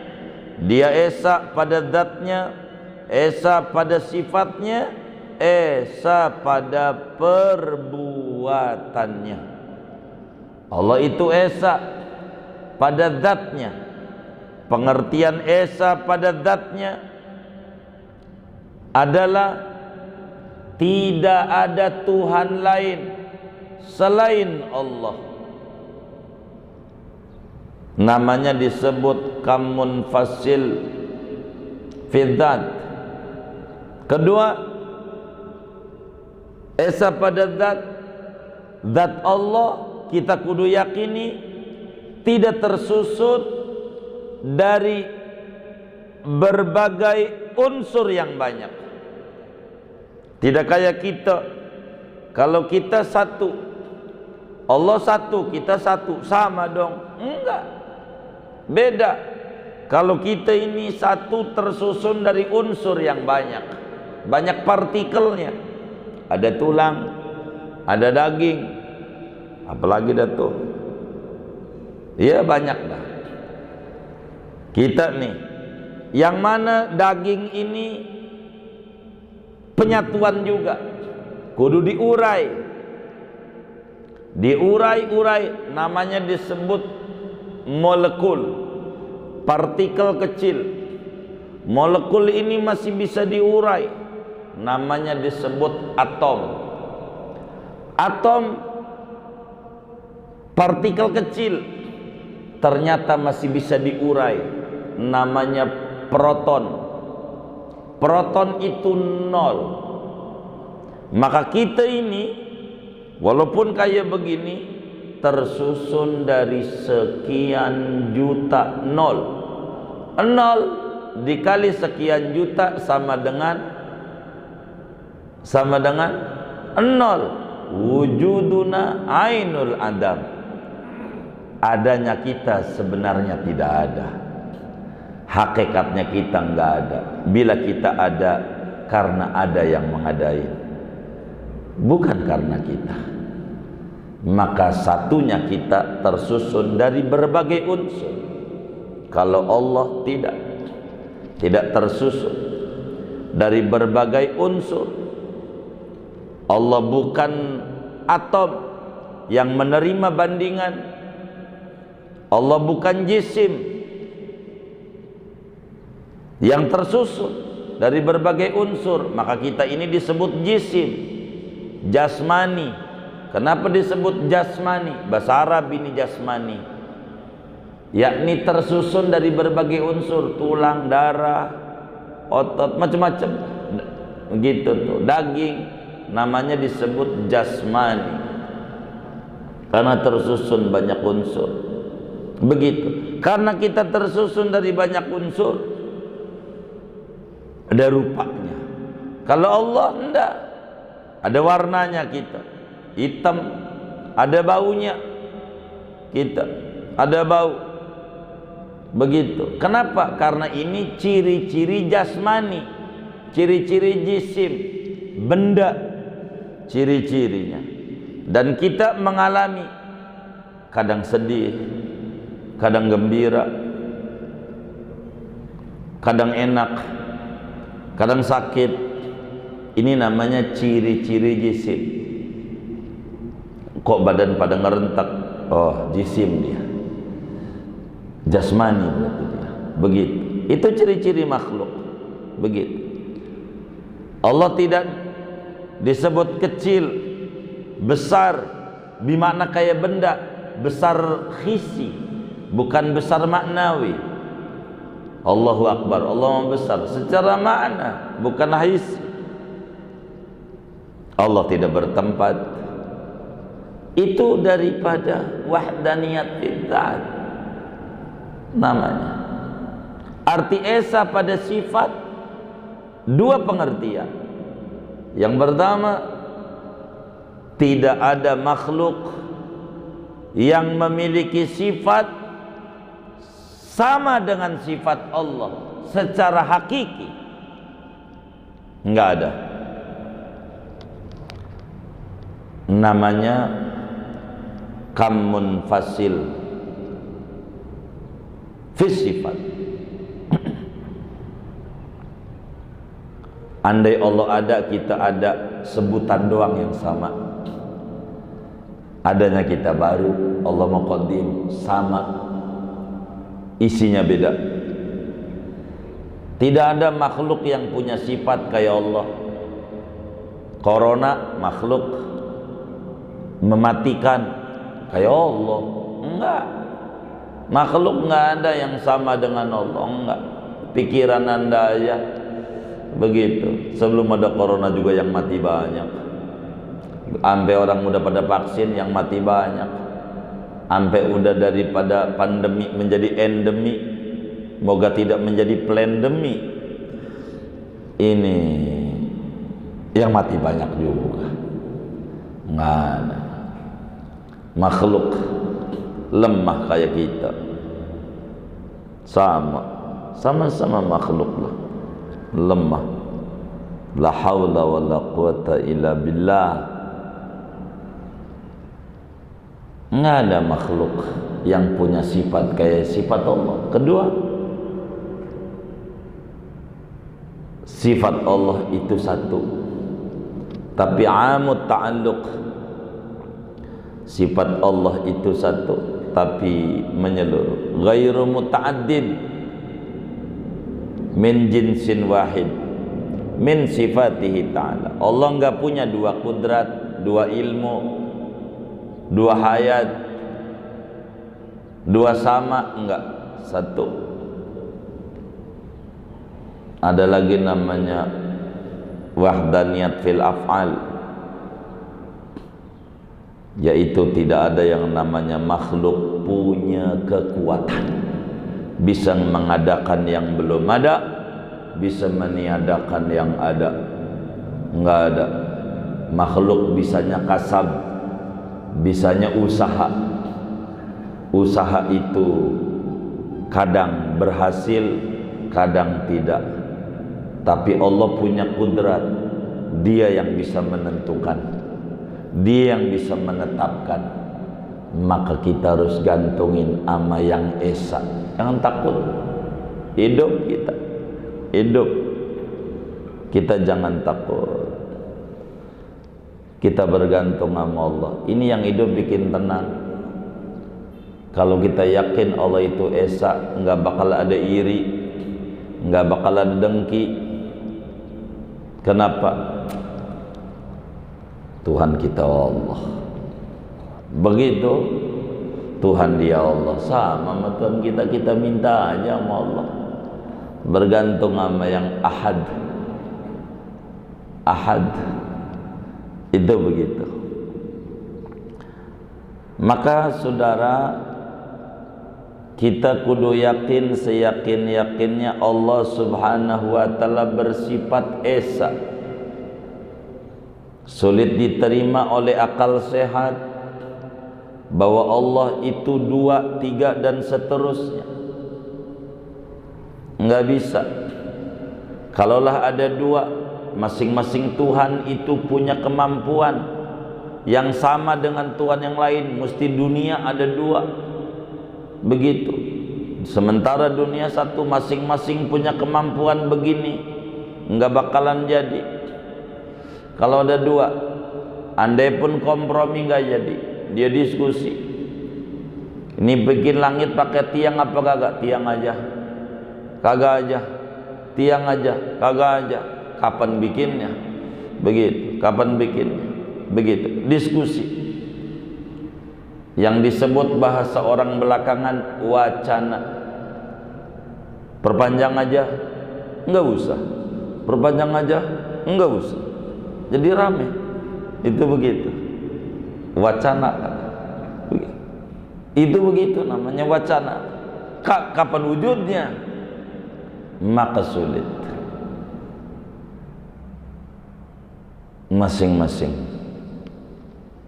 Dia esa pada zatnya, esa pada sifatnya, esa pada perbuatannya. Allah itu esa pada zatnya. Pengertian esa pada zatnya adalah tidak ada Tuhan lain selain Allah. Namanya disebut kamun fasil fidzat. Kedua, esa pada zat Allah kita kudu yakini tidak tersusut dari berbagai unsur yang banyak. Tidak kayak kita. Kalau kita satu, Allah satu, kita satu, sama dong? Enggak, beda. Kalau kita ini satu tersusun dari unsur yang banyak, banyak partikelnya. Ada tulang, ada daging, apalagi dah tuh, ya banyak dah. Kita nih, yang mana daging ini penyatuan juga, kudu diurai, diurai-urai, namanya disebut molekul, partikel kecil. Molekul ini masih bisa diurai, namanya disebut atom. Atom, partikel kecil, ternyata masih bisa diurai, namanya proton. Proton itu nol. Maka kita ini walaupun kayak begini tersusun dari sekian juta nol. Nol dikali sekian juta sama dengan nol. Wujuduna ainul adam. Adanya kita sebenarnya tidak ada. Hakikatnya kita enggak ada. Bila kita ada, karena ada yang mengadai, bukan karena kita. Maka satunya kita tersusun dari berbagai unsur. Kalau Allah tidak tersusun dari berbagai unsur. Allah bukan atom yang menerima bandingan. Allah bukan jisim yang tersusun dari berbagai unsur. Maka kita ini disebut jisim, jasmani. Kenapa disebut jasmani? Bahasa Arab ini jasmani, yakni tersusun dari berbagai unsur, tulang, darah, otot, macam-macam. Begitu tuh. Daging namanya disebut jasmani karena tersusun banyak unsur. Begitu. Karena kita tersusun dari banyak unsur, ada rupanya. Kalau Allah enggak, ada warnanya kita. Hitam, ada baunya kita, ada bau. Begitu. Kenapa? Karena ini ciri-ciri jasmani, ciri-ciri jisim, benda, ciri-cirinya. Dan kita mengalami kadang sedih, kadang gembira, kadang enak, kadang sakit. Ini namanya ciri-ciri jisim. Kok badan pada ngerentak? Oh, jisim dia. Jasmani berarti dia. Begitu. Itu ciri-ciri makhluk. Begitu. Allah tidak disebut kecil, besar, bermakna kayak benda, besar khisi, bukan besar maknawi. Allahu Akbar, Allah Maha besar secara makna, bukan khisi. Allah tidak bertempat. Itu daripada wahdaniyat dzat namanya. Arti esa pada sifat dua pengertian. Yang pertama, tidak ada makhluk yang memiliki sifat sama dengan sifat Allah secara hakiki. Enggak ada. Namanya kamun fasil fi sifat. Andai Allah ada, kita ada, sebutan doang yang sama. Adanya kita baru, Allah muqaddim, sama, isinya beda. Tidak ada makhluk yang punya sifat kayak Allah. Corona makhluk mematikan kayak Allah? Enggak. Makhluk enggak ada yang sama dengan Allah, enggak. Pikiran Anda aja begitu. Sebelum ada corona juga yang mati banyak. Sampai orang udah pada vaksin yang mati banyak. Sampai udah daripada pandemi menjadi endemi, moga tidak menjadi plandemi. Ini yang mati banyak juga. Nggak ada. Makhluk lemah kayak kita, sama-sama makhluk lah, lemah. La haula wa la quwata illa billah. Nggak ada makhluk yang punya sifat kayak sifat Allah. Kedua, sifat Allah itu satu, tapi amut ta'alluq. Sifat Allah itu satu, tapi menyeluruh. Ghairu muta'addid, min jinsin wahid, min sifatihi ta'ala. Allah enggak punya dua kudrat, dua ilmu, dua hayat, dua sama, enggak, satu. Ada lagi namanya wahdaniyat fil af'al, yaitu tidak ada yang namanya makhluk punya kekuatan, bisa mengadakan yang belum ada, bisa meniadakan yang ada. Enggak ada. Makhluk bisanya kasab, bisanya usaha. Usaha itu kadang berhasil, kadang tidak. Tapi Allah punya kudrat, Dia yang bisa menentukan, Dia yang bisa menetapkan. Maka kita harus gantungin ama yang esa. Jangan takut. Hidup kita, hidup kita, jangan takut. Kita bergantung sama Allah. Ini yang hidup bikin tenang. Kalau kita yakin Allah itu esa, nggak bakal ada iri, nggak bakal ada dengki. Kenapa? Tuhan kita Allah. Begitu Tuhan dia Allah, sama sama Tuhan kita, kita minta aja sama Allah. bergantung sama yang ahad. Ahad itu begitu. Maka saudara, kita kudu yakin seyakin-yakinnya Allah Subhanahu wa ta'ala bersifat esa. Sulit diterima oleh akal sehat bahwa Allah itu 2, 3 dan seterusnya. Enggak bisa. Kalaulah ada 2, masing-masing Tuhan itu punya kemampuan yang sama dengan Tuhan yang lain. Mesti dunia ada 2. Begitu. Sementara dunia 1, masing-masing punya kemampuan begini, enggak bakalan jadi. Kalau ada 2, andai pun kompromi enggak jadi, dia diskusi. Ini bikin langit pakai tiang apa kagak? Tiang aja. Kagak aja. Tiang aja. Kagak aja. Kapan bikinnya? Begitu. Kapan bikinnya? Begitu. Diskusi. Yang disebut bahasa orang belakangan wacana. Perpanjang aja, enggak usah. Perpanjang aja, enggak usah. Jadi rame. Itu begitu. Wacana. Itu begitu namanya wacana. Kapan wujudnya? Maka sulit. Masing-masing.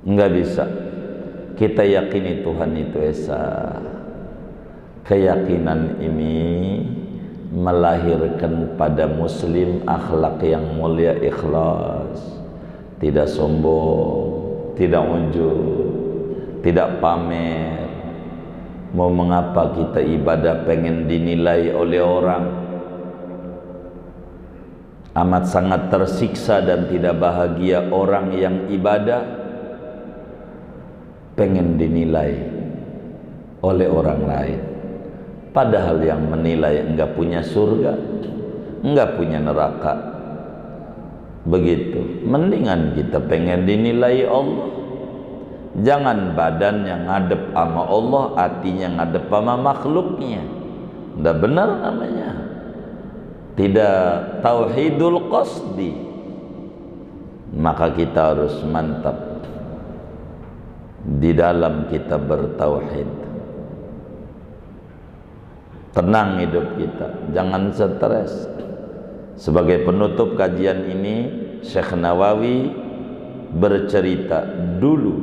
Enggak bisa. Kita yakini Tuhan itu esa. Keyakinan ini melahirkan pada muslim akhlak yang mulia, ikhlas, tidak sombong, tidak ujub, tidak pamer. Mau mengapa kita ibadah pengen dinilai oleh orang? Amat sangat tersiksa dan tidak bahagia orang yang ibadah pengen dinilai oleh orang lain, padahal yang menilai enggak punya surga, enggak punya neraka. Begitu. Mendingan kita pengen dinilai Allah. Jangan badannya ngadep sama Allah, hatinya ngadep sama makhluknya. Udah benar namanya. Tidak tauhidul qasdi. Maka kita harus mantap di dalam kita bertauhid. Tenang hidup kita, jangan stres. Sebagai penutup kajian ini, Syekh Nawawi bercerita dulu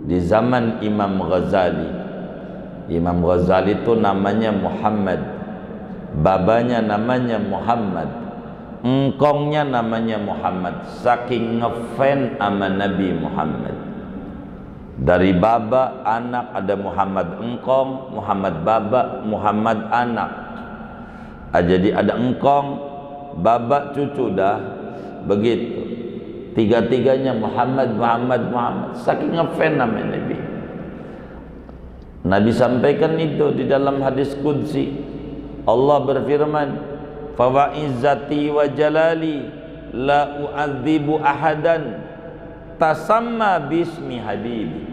di zaman Imam Ghazali. Imam Ghazali itu namanya Muhammad, babanya namanya Muhammad, engkongnya namanya Muhammad, saking ngefan sama Nabi Muhammad. Dari baba anak ada Muhammad engkong, Muhammad baba, Muhammad anak. Jadi ada engkong, baba, cucu dah. Begitu. Tiga-tiganya Muhammad, Muhammad, Muhammad. Saking ngefan nama Nabi. Nabi sampaikan itu di dalam hadis qudsi. Allah berfirman, "Fa wa izzati wa jalali la u'adzibu ahadan tasamma bismi habibi."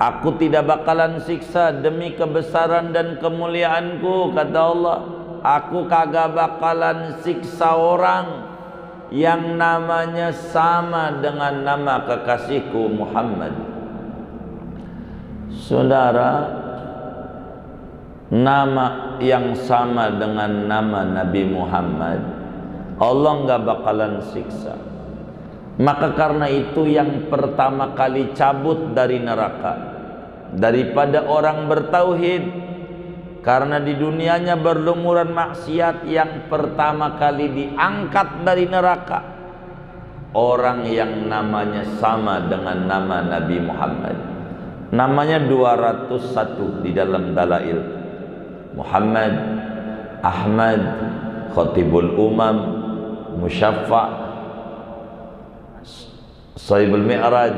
Aku tidak bakalan siksa demi kebesaran dan kemuliaanku, kata Allah. Aku kagak bakalan siksa orang yang namanya sama dengan nama kekasihku Muhammad. Saudara, nama yang sama dengan nama Nabi Muhammad, Allah nggak bakalan siksa. Maka karena itu yang pertama kali cabut dari neraka daripada orang bertauhid, karena di dunianya berlumuran maksiat, yang pertama kali diangkat dari neraka orang yang namanya sama dengan nama Nabi Muhammad. Namanya 201 di dalam dalail. Muhammad, Ahmad, Khatibul Umam, Musyaffa', Sahibul Mi'raj,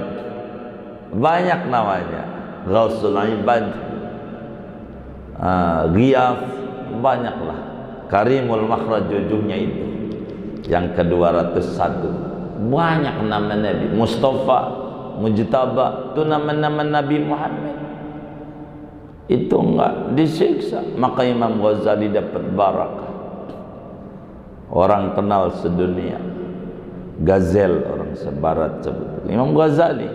banyak namanya. Ghausul Ibad, Ghiyaf, banyaklah. Karimul Makhraj ujungnya itu yang ke-201. Banyak nama Nabi. Mustafa, Mujtaba, itu nama-nama Nabi Muhammad. Itu enggak disiksa. Maka Imam Ghazali dapat barakah. orang kenal sedunia, Gazel orang sebarat sebut. Imam Ghazali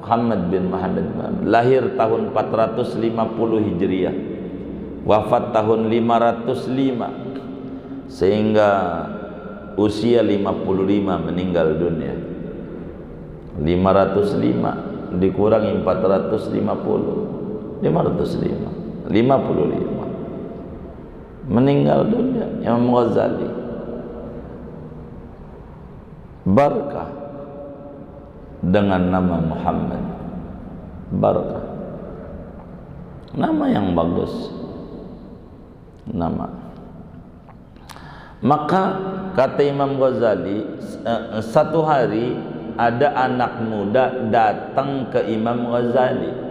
Muhammad bin Muhammad lahir tahun 450 Hijriah, wafat tahun 505, sehingga usia 55 meninggal dunia. 505 dikurangi 450, 505, 55 meninggal dunia Imam Ghazali. Barakah dengan nama Muhammad, barakah, nama yang bagus, nama. Maka kata Imam Ghazali, satu hari ada anak muda datang ke Imam Ghazali.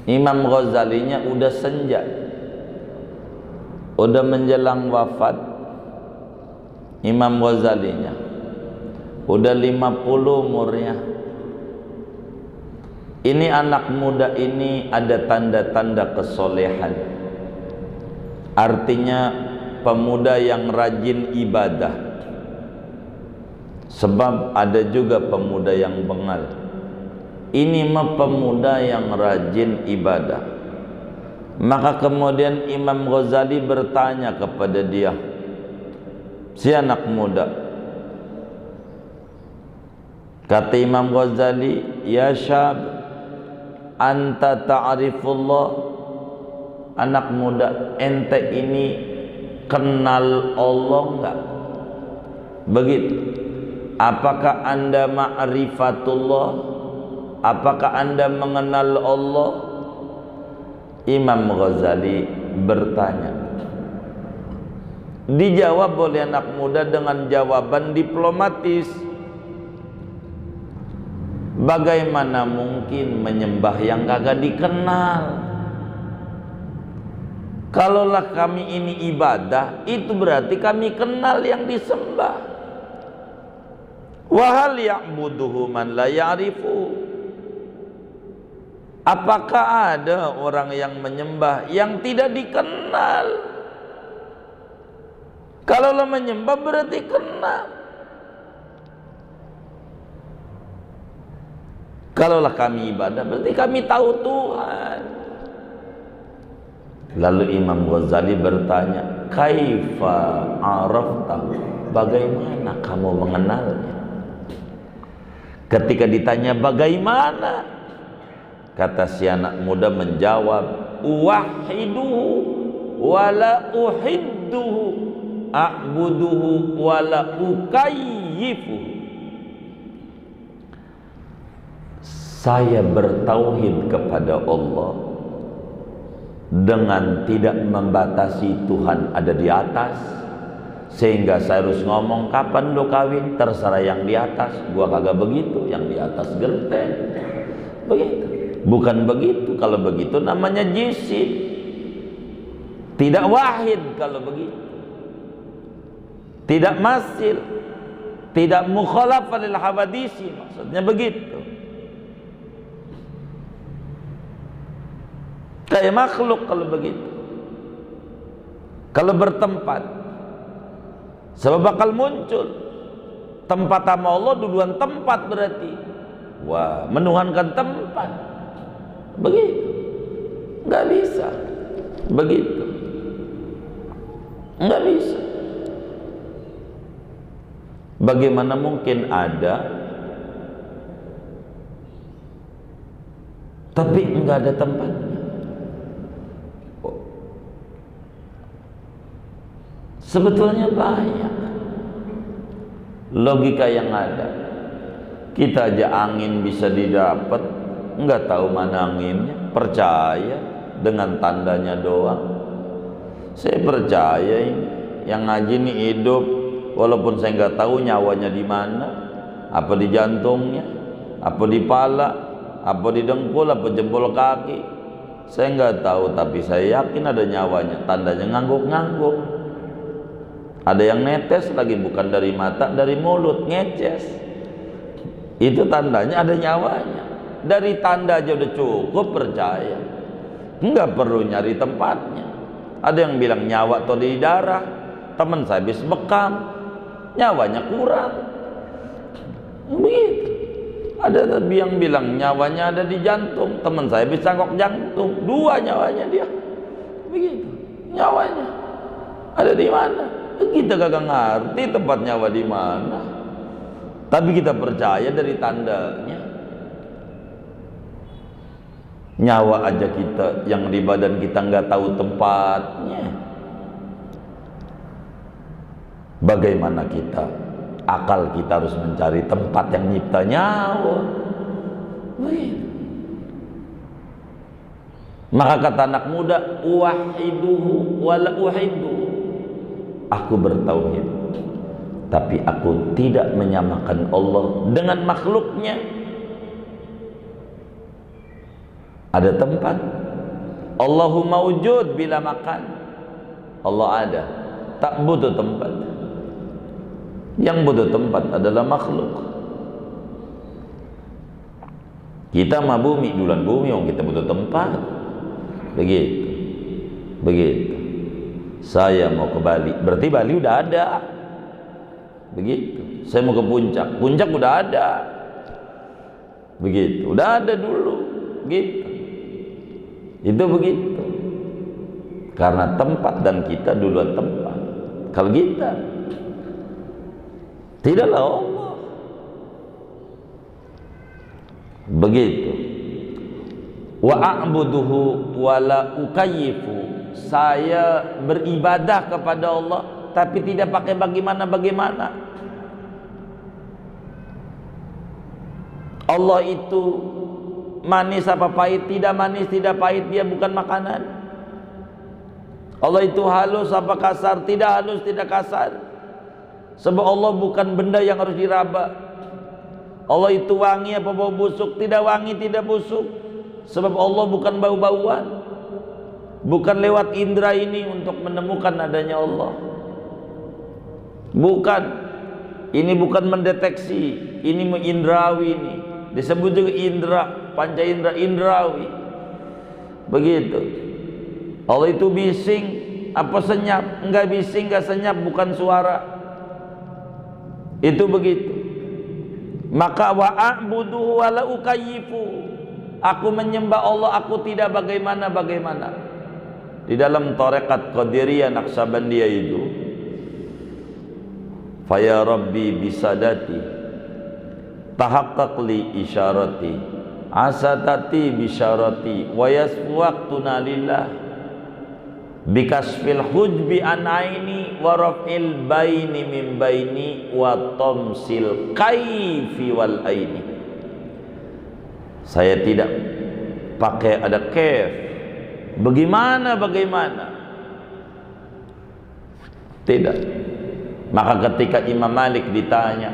Imam Ghazalinya udah senja, udah menjelang wafat. Imam Ghazalinya udah 50 umurnya. Ini anak muda ini ada tanda-tanda kesolehan. Artinya pemuda yang rajin ibadah. Sebab ada juga pemuda yang bengal. Ini mah pemuda yang rajin ibadah. Maka kemudian Imam Ghazali bertanya kepada dia, si anak muda. Kata Imam Ghazali, ya syab, anta ta'rifullah. Anak muda, ente ini kenal Allah enggak? Begitu. Apakah anda ma'rifatullah? Apakah anda mengenal Allah? Imam Ghazali bertanya. Dijawab oleh anak muda dengan jawaban diplomatis. Bagaimana mungkin menyembah yang kagak dikenal? Kalaulah kami ini ibadah, itu berarti kami kenal yang disembah. Wa hal ya'buduhu man la ya'rifu. Apakah ada orang yang menyembah yang tidak dikenal? Kalaulah menyembah berarti kenal. Kalaulah kami ibadah berarti kami tahu Tuhan. Lalu Imam Ghazali bertanya, kaifa araftahu? Bagaimana kamu mengenalnya? Ketika ditanya bagaimana, kata si anak muda menjawab, uwahiduhu wala uhidduhu, a'buduhu wala ukayyifuhu. Saya bertauhid kepada Allah dengan tidak membatasi Tuhan ada di atas, sehingga saya harus ngomong kapan lo kawin terserah yang di atas. Gua kagak begitu, yang di atas genteng. Begitu. Bukan begitu. Kalau begitu namanya jisim. Tidak wahid kalau begitu. Tidak masil. Tidak mukhalafah lil hawadisi. Maksudnya begitu. Kayak makhluk kalau begitu. Kalau bertempat, sebab bakal muncul. Tempat sama Allah duluan tempat berarti. Wah, menuhankan tempat. Begitu. Nggak bisa. Begitu. Nggak bisa. Bagaimana mungkin ada tapi nggak ada tempatnya? Sebetulnya banyak logika yang ada. Kita aja angin bisa didapat, nggak tahu mana anginnya, percaya dengan tandanya doang. Saya percaya ini yang ngaji ini hidup, walaupun saya nggak tahu nyawanya di mana, apa di jantungnya, apa di pala, apa di dengkul, apa jempol kaki. Saya nggak tahu, tapi saya yakin ada nyawanya. Tandanya ngangguk-ngangguk. Ada yang netes lagi, bukan dari mata, dari mulut, ngeces. Itu tandanya ada nyawanya. Dari tanda aja udah cukup percaya. Enggak perlu nyari tempatnya. Ada yang bilang nyawa atau di darah. teman saya habis bekam, nyawanya kurang. Begitu. Ada yang bilang nyawanya ada di jantung, teman saya habis cangkok jantung, 2 nyawanya dia. Begitu. Nyawanya ada di mana? Kita kagak ngerti tempat nyawa di mana. Tapi kita percaya dari tandanya. Nyawa aja kita yang di badan kita nggak tahu tempatnya. Bagaimana kita? Akal kita harus mencari tempat yang nyipta nyawa. Maka kata anak muda, uwahiduhu wala uhidu. Aku bertauhid, tapi aku tidak menyamakan Allah dengan makhluknya. Ada tempat Allahu mawjud bila makan, Allah ada, tak butuh tempat. Yang butuh tempat adalah makhluk. Kita mah bumi, duluan bumi, yang kita butuh tempat. Begitu. Begitu. Saya mau ke Bali, berarti Bali udah ada. Begitu. Saya mau ke puncak, puncak udah ada. Begitu, udah ada dulu. Gitu. Itu begitu. Karena tempat dan kita duluan tempat. Kalau kita tidaklah Allah. Begitu. Wa a'buduhu wa la ukayyifu. Saya beribadah kepada Allah tapi tidak pakai bagaimana-bagaimana. Allah itu manis apa pahit? Tidak manis, tidak pahit, dia bukan makanan. Allah itu halus apa kasar? Tidak halus, tidak kasar. Sebab Allah bukan benda yang harus diraba. Allah itu wangi apa bau busuk? Tidak wangi, tidak busuk. Sebab Allah bukan bau-bauan. Bukan lewat indera ini untuk menemukan adanya Allah. Bukan. Ini bukan mendeteksi. Ini mengindrawi ini. Disebut juga indera, panca indera, indrawi. Begitu. Allah itu bising apa senyap? Enggak bising, enggak senyap, bukan suara. Itu begitu. Maka wa a'buduhu wa la ukayyifu. Aku menyembah Allah, aku tidak bagaimana-bagaimana. Di dalam tarekat Qadiriyah Naqsabandiyah itu, fa ya rabbi bisadati tahaqqaq li isyarati asatati bisyarati wa yasfu waqtuna lillah bikasfil hujbi an aini wa raf'il baini min baini wa tamsil kaifi wal aini. Saya tidak pakai ada kaif, bagaimana tidak. Maka ketika Imam Malik ditanya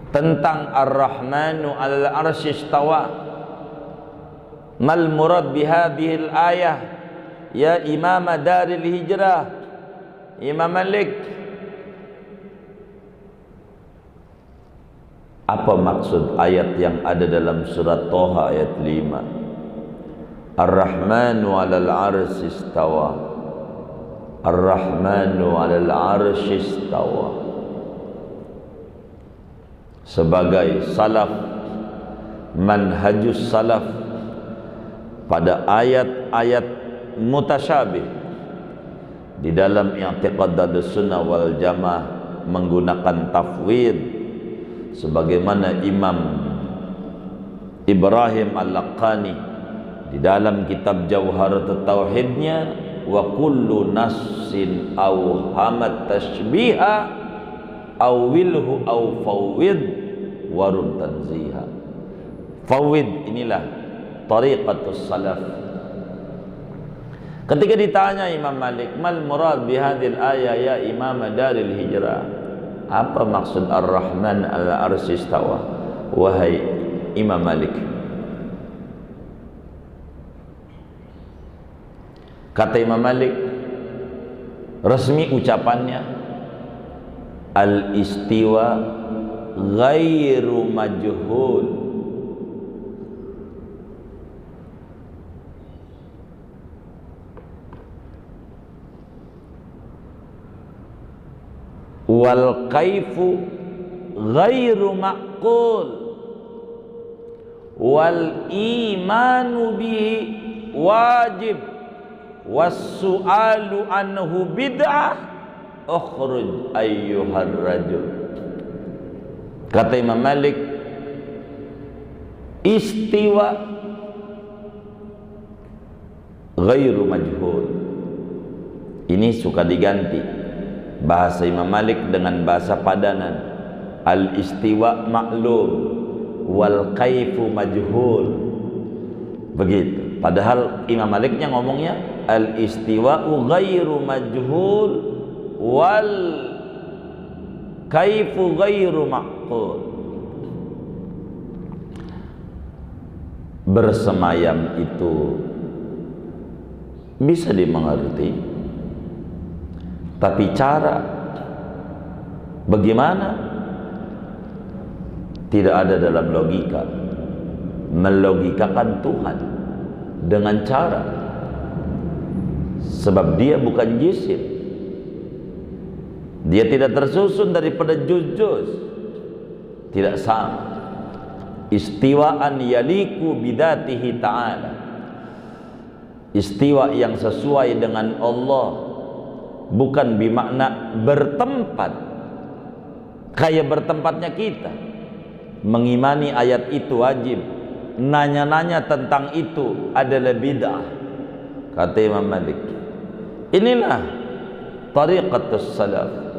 tentang Ar-Rahmanu 'alal 'arsy istawa, mal murad bihadhil ayah ya Imam Daril Hijrah? Imam Malik, apa maksud ayat yang ada dalam surat Thaha ayat 5? Ar-Rahmanu 'alal 'arsy istawa. Ar-Rahmanu 'alal 'arsy istawa. Sebagai salaf, manhajus salaf pada ayat-ayat mutasyabih di dalam i'tiqad Ahlussunnah wal Jamaah menggunakan tafwid, sebagaimana Imam Ibrahim Al-Laqani di dalam kitab Jawharatut Tauhidnya, wa kullu nassin aw hamat tashbiha aw wilhu aw fawwid warum tanziha. Fawwid inilah tariqatus salaf. Ketika ditanya Imam Malik, mal murad bihadil ayah ya Imam Daril Hijrah, apa maksud Ar-Rahman al-Arsy istawa? Wahai Imam Malik, kata Imam Malik, resmi ucapannya al-istiwa ghairu majhul. wal kaifu ghairu ma'qul wal imanu bihi wajib was su'alu anhu bid'ah ukhruj ayyuhar rajul. Kata Imam Malik, istiwa ghairu majhul. Ini suka diganti bahasa Imam Malik dengan bahasa padanan. Al istiwa maklum wal kaifu majhul. Begitu. Padahal Imam Maliknya ngomongnya al istiwa'u ghairu majhul wal kaifu ghairu ma'qul. Bersemayam itu bisa dimengerti, tapi cara bagaimana tidak ada dalam logika. Melogikakan Tuhan dengan cara, sebab dia bukan jisim, dia tidak tersusun daripada juz-juz, tidak sama. Istiwaan yaliku bidatihi ta'ala, istiwa yang sesuai dengan Allah, bukan bermakna bertempat kayak bertempatnya kita. Mengimani ayat itu wajib, nanya-nanya tentang itu adalah bid'ah, kata Imam Malik. Inilah tariqatus salaf.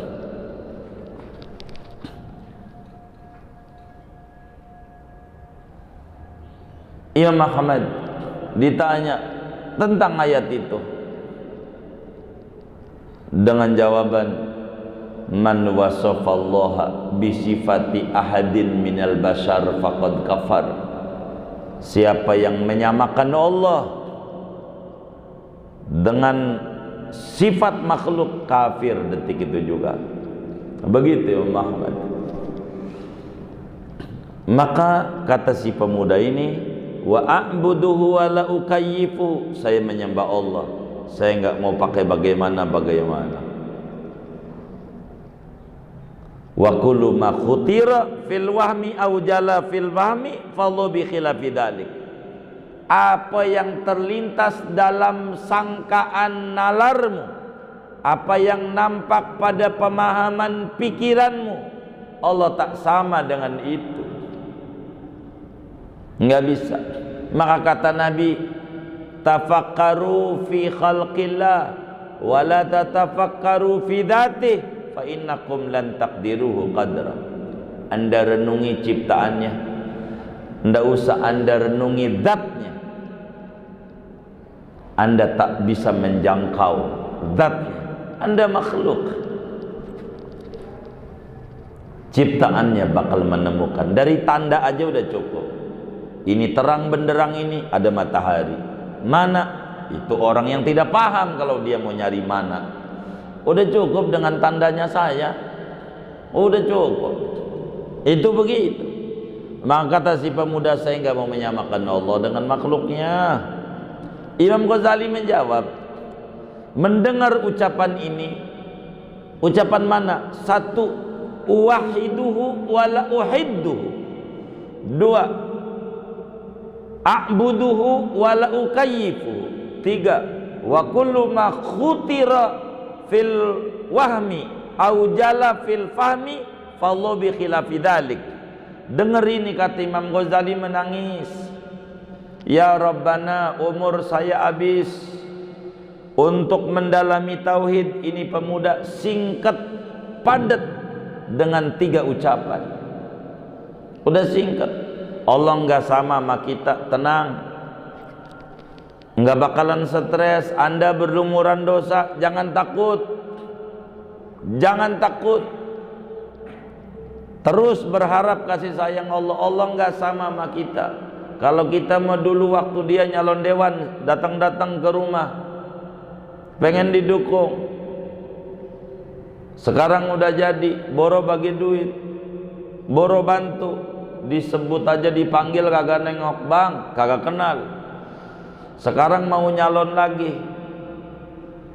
Imam Ahmad ditanya tentang ayat itu dengan jawaban, man wasafallaha bisifati ahadin minal bashar faqad kafar. Siapa yang menyamakan Allah dengan sifat makhluk, kafir detik itu juga. Begitu Imam Ahmad. Maka kata si pemuda ini, wa a'buduhu wa la ukayyifu, saya menyembah Allah, saya enggak mau pakai bagaimana. Wa kullu ma khutira fil wahmi aw jala fil wahmi fallu bi khilafi dzalik. Apa yang terlintas dalam sangkaan nalarmu, apa yang nampak pada pemahaman pikiranmu, Allah tak sama dengan itu. Enggak bisa. Maka kata Nabi, tafakkaru fi khalqillah wa la tatafakkaru fi dzatih fa innakum lan taqdiruhu qadra. Anda renungi ciptaannya, enggak usah Anda renungi zatnya. Anda tak bisa menjangkau zatnya. Anda makhluk, ciptaannya bakal menemukan. Dari tanda aja udah cukup. Ini terang benderang, ini ada matahari. Mana? Itu orang yang tidak paham kalau dia mau nyari mana. Udah cukup dengan tandanya saya. Udah cukup. Itu begitu. Maka kata si pemuda, saya enggak mau menyamakan Allah dengan makhluknya. Imam Ghazali menjawab, mendengar ucapan ini, ucapan mana? Satu, uwahiduhu wala uhidduhu. Dua, a'buduhu wala ukayyifuhu. Tiga, wa kullu ma khutira fil wahmi au jala fil fahmi fallu bi khilafi dzalik. Dengar ini, kata Imam Ghazali menangis. Ya Rabbana, umur saya habis untuk mendalami tauhid. Ini pemuda singkat padat dengan 3 ucapan. Udah singkat. Allah enggak sama sama kita, tenang. Enggak bakalan stres. Anda berlumuran dosa, jangan takut. Jangan takut. Terus berharap kasih sayang Allah. Allah enggak sama sama kita. Kalau kita mau dulu waktu dia nyalon dewan, datang-datang ke rumah, pengen didukung. Sekarang udah jadi, boro bagi duit, boro bantu. Disebut aja dipanggil kagak nengok, bang, kagak kenal. Sekarang mau nyalon lagi,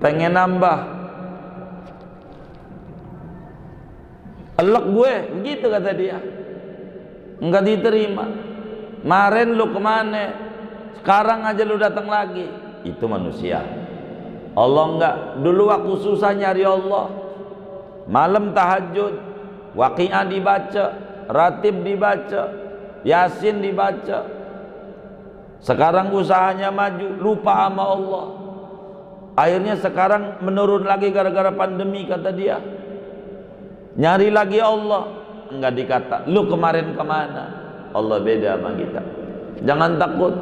pengen nambah, Elek gue, begitu kata dia. Enggak diterima. Kemarin lu kemana? Sekarang aja lu datang lagi. Itu manusia. Allah enggak. Dulu waktu susah nyari Allah, malam tahajud, Waqiah dibaca, Ratib dibaca, Yasin dibaca. Sekarang usahanya maju, lupa sama Allah. Akhirnya sekarang menurun lagi gara-gara pandemi, kata dia. Nyari lagi Allah, enggak dikata. Lu kemarin kemana? Allah beda sama kita. Jangan takut,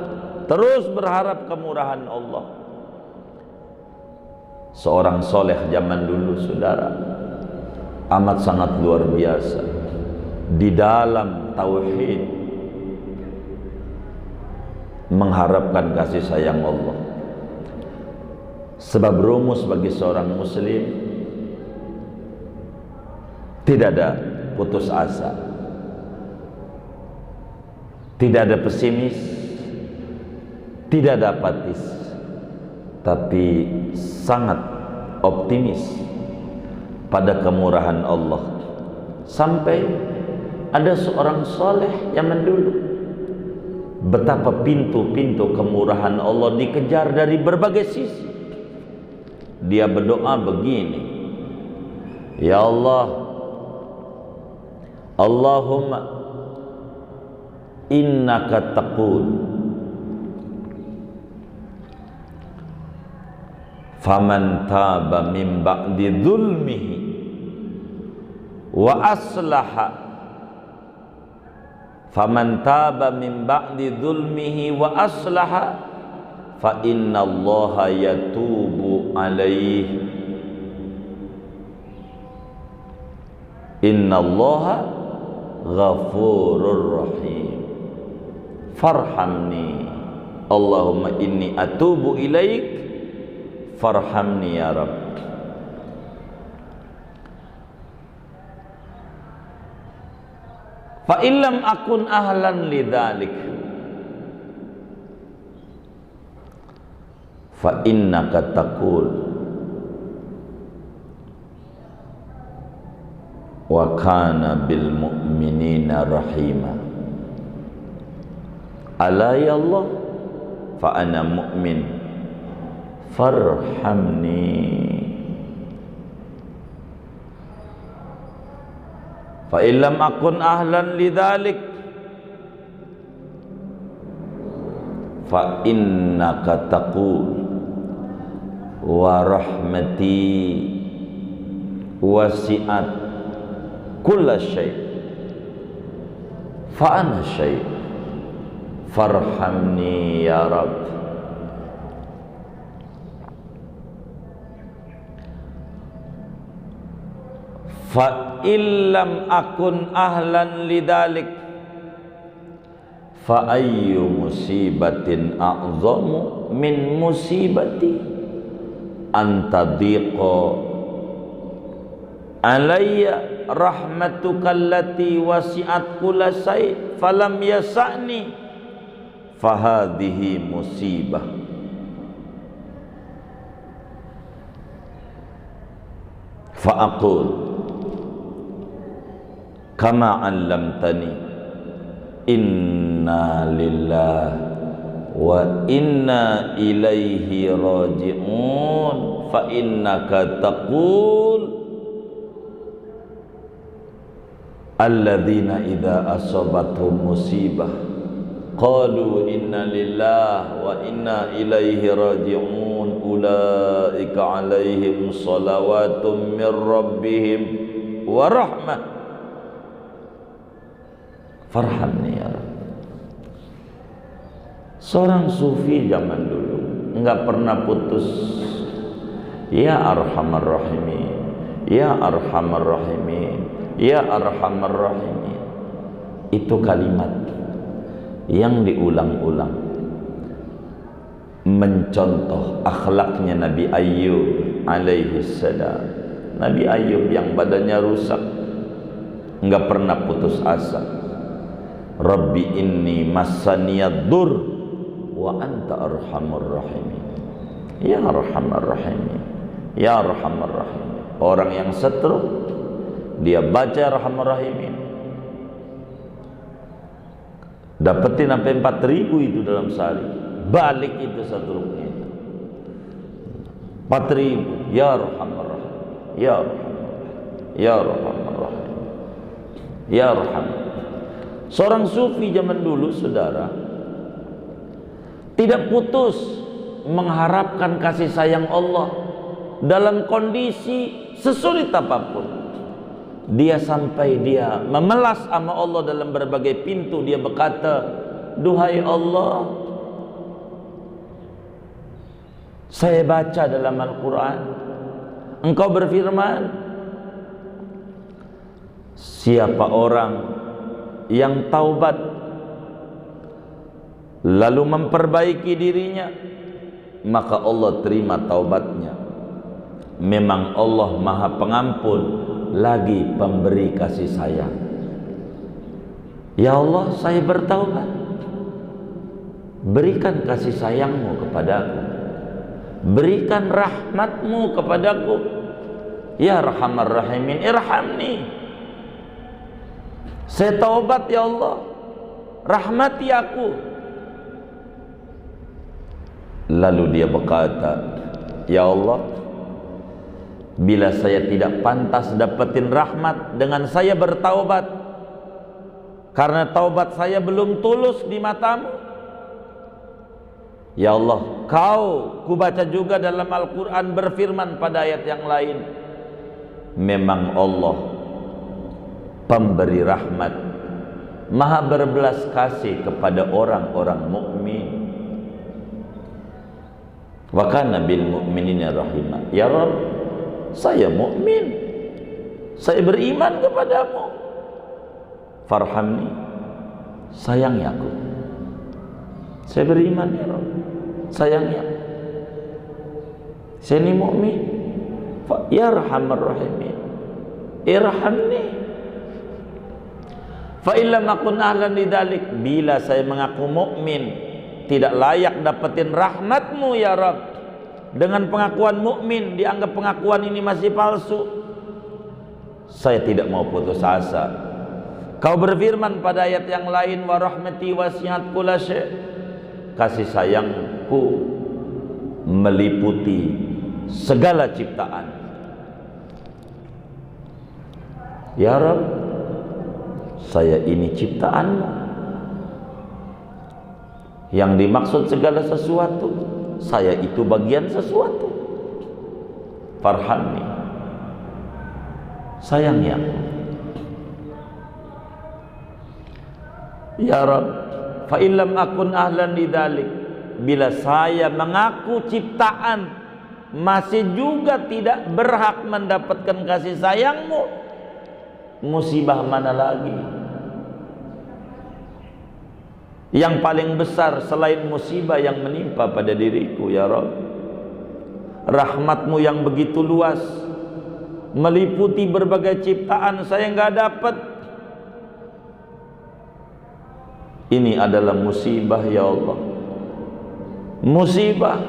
terus berharap kemurahan Allah. Seorang soleh zaman dulu, saudara, amat sangat luar biasa di dalam tauhid, mengharapkan kasih sayang Allah. Sebab rumus bagi seorang muslim, tidak ada putus asa, tidak ada pesimis, tidak ada apatis, tapi sangat optimis pada kemurahan Allah. Sampai ada seorang soleh zaman dulu, betapa pintu-pintu kemurahan Allah dikejar dari berbagai sisi. Dia berdoa begini, ya Allah, Allahumma innaka taqul faman taba min ba'di dhulmihi wa aslaha faman taba min ba'di dhulmihi wa aslaha fa inna Allaha yatubu alaihi inna Allaha ghafurur rahim farhamni Allahumma inni atubu ilaik farhamni ya Rabb. Fa illam akun ahlan lidzalik fa innaka taqul wa kana bil mu'minina rahima. Ala ya Allah fa ana mu'min farhamni. Fa illam akun ahlan lidzalik fa innaka taqul wa rahmati wasi'at kulla syai' fa ana syai' farhamni ya Rabb. Fa illam akun ahlan lidzalik fa ayyu musibatin a'zamu min musibati antadiqa alayya rahmatuka allati wasi'at kulla syai' falam yasa'ni fahadhihi musibah. Fa'aqul kama 'allamtani inna lillahi wa inna ilaihi raji'un fa innaka taqul alladzina idza asabatuhum musibah qalu inna lillahi wa inna ilaihi raji'un ulaika 'alaihim shalawatun mir rabbihim wa rahmah farhamni ya Rabb. Seorang sufi zaman dulu enggak pernah putus ya arhamar rahimin, ya arhamar rahimin, ya arhamar rahimin. Itu kalimat yang diulang-ulang mencontoh akhlaknya Nabi Ayyub alaihi salam. Nabi Ayyub yang badannya rusak enggak pernah putus asa. Rabbi inni massaniyad dur wa anta arhamur rahimin. Ya arhamar rahimin, ya arhamar rahimin. Orang yang stroke dia baca Arhamar Rahimin, dapetin sampai 4.000 itu dalam sehari, balik itu satu rukun itu 4.000. Ya Arhamar Rahim, ya Arhamar Rahim, ya Arhamar Rahim, ya Arhamar. Seorang sufi zaman dulu, saudara, tidak putus mengharapkan kasih sayang Allah dalam kondisi sesulit apapun. Dia sampai dia memelas sama Allah dalam berbagai pintu. Dia berkata, duhai Allah, saya baca dalam Al-Quran, Engkau berfirman, siapa orang yang taubat lalu memperbaiki dirinya, maka Allah terima taubatnya. Memang Allah Maha Pengampun lagi pemberi kasih sayang. Ya Allah, saya bertaubat, berikan kasih sayangmu kepadaku, berikan rahmatmu kepadaku. Ya Arhamar Rahimin, irhamni. Saya taubat ya Allah, rahmati aku. Lalu dia berkata, ya Allah, bila saya tidak pantas dapetin rahmat dengan saya bertaubat, karena taubat saya belum tulus di matamu, ya Allah, kau kubaca juga dalam Al-Quran berfirman pada ayat yang lain, memang Allah pemberi rahmat, maha berbelas kasih kepada orang-orang mukmin. Wa kana bil mu'minina rahimah. Ya Rabb, saya mukmin, saya beriman kepadamu, farhamni, sayangi aku. Saya beriman ya Rabb, sayangi aku. Saya ini mukmin. Ya Arhamar Rahimin, irhamni. Fa illam akun ahlan lidzalik, bila saya mengaku mukmin tidak layak dapetin rahmatmu ya Rabb, dengan pengakuan mukmin dianggap pengakuan ini masih palsu, saya tidak mau putus asa. Kau berfirman pada ayat yang lain, wa rahmati wasi'at kulla syai', kasih sayangku meliputi segala ciptaan. Ya Rabb, saya ini ciptaanmu, yang dimaksud segala sesuatu, saya itu bagian sesuatu. Farhamni, sayangi aku. Ya Rabb, fa illam akun ahlan lidzalik, bila saya mengaku ciptaan masih juga tidak berhak mendapatkan kasih sayangmu, musibah mana lagi yang paling besar selain musibah yang menimpa pada diriku ya Rabb? Rahmatmu yang begitu luas meliputi berbagai ciptaan, saya nggak dapat. Ini adalah musibah ya Allah, musibah.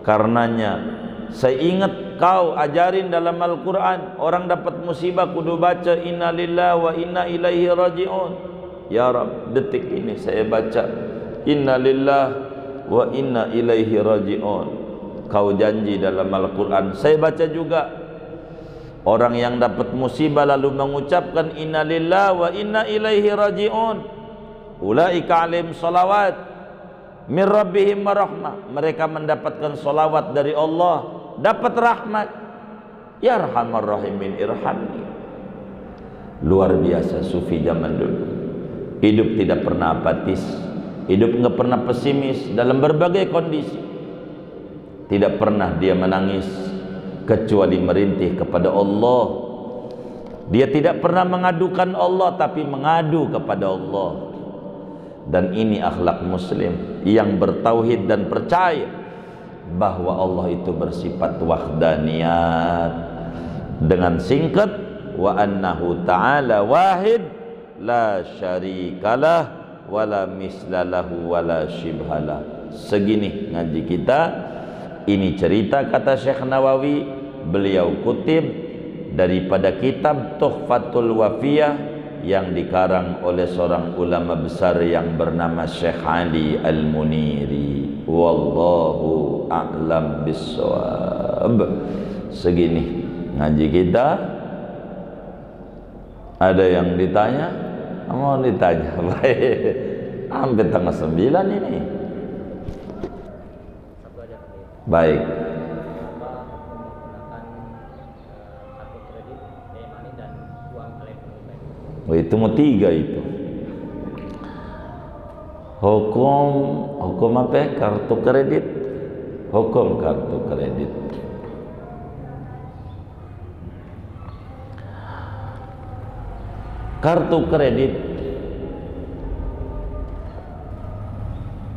Karenanya saya ingat kau ajarin dalam Al-Quran, orang dapat musibah kudu baca inna lillahi wa inna ilaihi raji'un. Ya Rabb, detik ini saya baca inna lillahi wa inna ilaihi raji'un. Kau janji dalam Al-Quran, saya baca juga, orang yang dapat musibah lalu mengucapkan inna lillahi wa inna ilaihi raji'un, ulaika alaihim salawat min rabbihim warahmah, mereka mendapatkan salawat dari Allah, dapat rahmat. Ya Arhamar Rahimin, irhamni. Luar biasa sufi zaman dulu, hidup tidak pernah apatis, hidup nggak pernah pesimis dalam berbagai kondisi. Tidak pernah dia menangis kecuali merintih kepada Allah. Dia tidak pernah mengadukan Allah, tapi mengadu kepada Allah. Dan ini akhlak muslim yang bertauhid dan percaya bahwa Allah itu bersifat wahdaniyat. Dengan singkat, wa annahu ta'ala wahid la syarikalah wala mislalahu wala syibhalah. Segini ngaji kita. Ini cerita kata Syekh Nawawi, beliau kutip daripada kitab Tuhfatul Wafiyah yang dikarang oleh seorang ulama besar yang bernama Syekh Ali Al-Muniri. Wallahu a'lam bissawab. Segini ngaji kita. Ada yang ditanya? Mau ditanya? Baik. Hampir tanggal 9 ini. Baik. Oh, itu mau 3 itu. Hukum apa? Kartu kredit. Hukum kartu kredit. Kartu kredit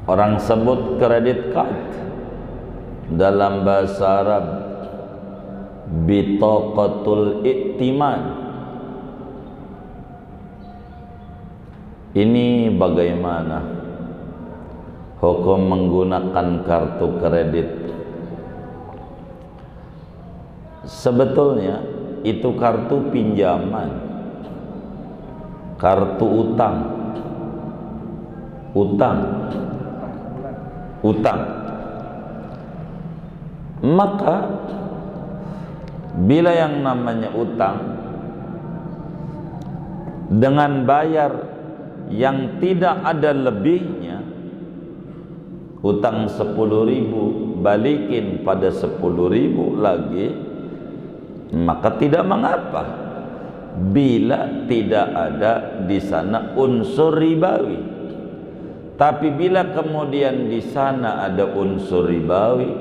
orang sebut kredit card, dalam bahasa Arab bitaqatul i'timan. Ini bagaimana hukum menggunakan kartu kredit? Sebetulnya itu kartu pinjaman, kartu utang. Maka bila yang namanya utang dengan bayar yang tidak ada lebihnya, utang 10.000 balikin pada 10.000 lagi, maka tidak mengapa bila tidak ada di sana unsur ribawi. Tapi bila kemudian di sana ada unsur ribawi,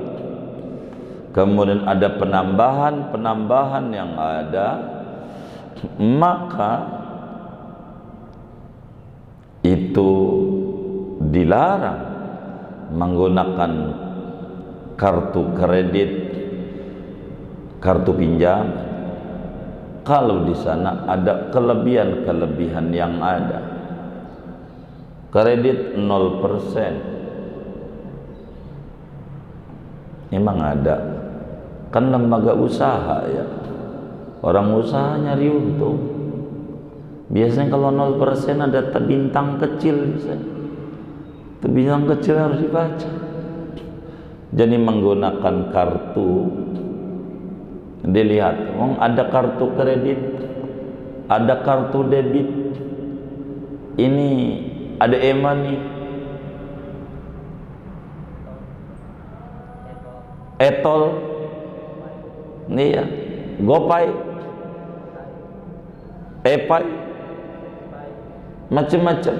kemudian ada penambahan yang ada, maka itu dilarang menggunakan kartu kredit, kartu pinjaman, kalau di sana ada kelebihan yang ada. Kredit 0%. Emang ada? Kan lembaga usaha ya. Orang usaha nyari untung. Biasanya kalau 0% ada bintang kecil misalnya. Itu bintang kecil harus dibaca. Jadi menggunakan kartu, dilihat, ada kartu kredit, ada kartu debit. Ini ada e-money, etol, nih ya, GoPay, ePay, macam-macam.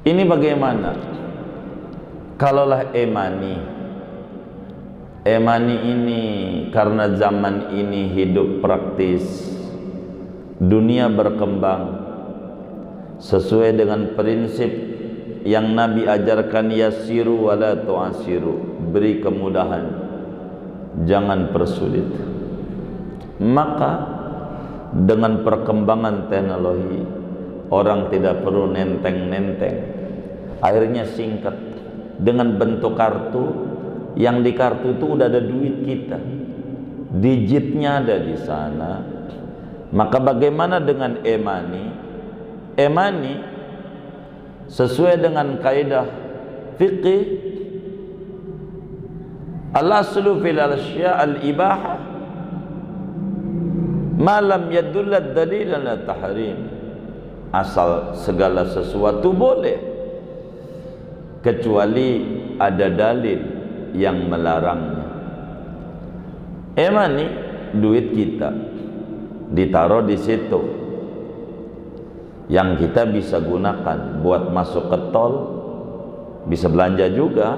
Ini bagaimana? Kalaulah e-money ini karena zaman ini hidup praktis, dunia berkembang sesuai dengan prinsip yang Nabi ajarkan, yasiru wala tu'asiru, beri kemudahan, jangan persulit. Maka dengan perkembangan teknologi, orang tidak perlu nenteng-nenteng, akhirnya singkat dengan bentuk kartu. Yang di kartu itu udah ada duit kita, digitnya ada di sana. Maka bagaimana dengan e-money? E-money sesuai dengan kaidah fiqih, al-aslu fil asya' al-ibaha ma lam yadull ad-dalil ala tahrim. Asal segala sesuatu boleh kecuali ada dalil yang melarangnya. E-money duit kita ditaruh di situ, yang kita bisa gunakan buat masuk ke tol, bisa belanja juga,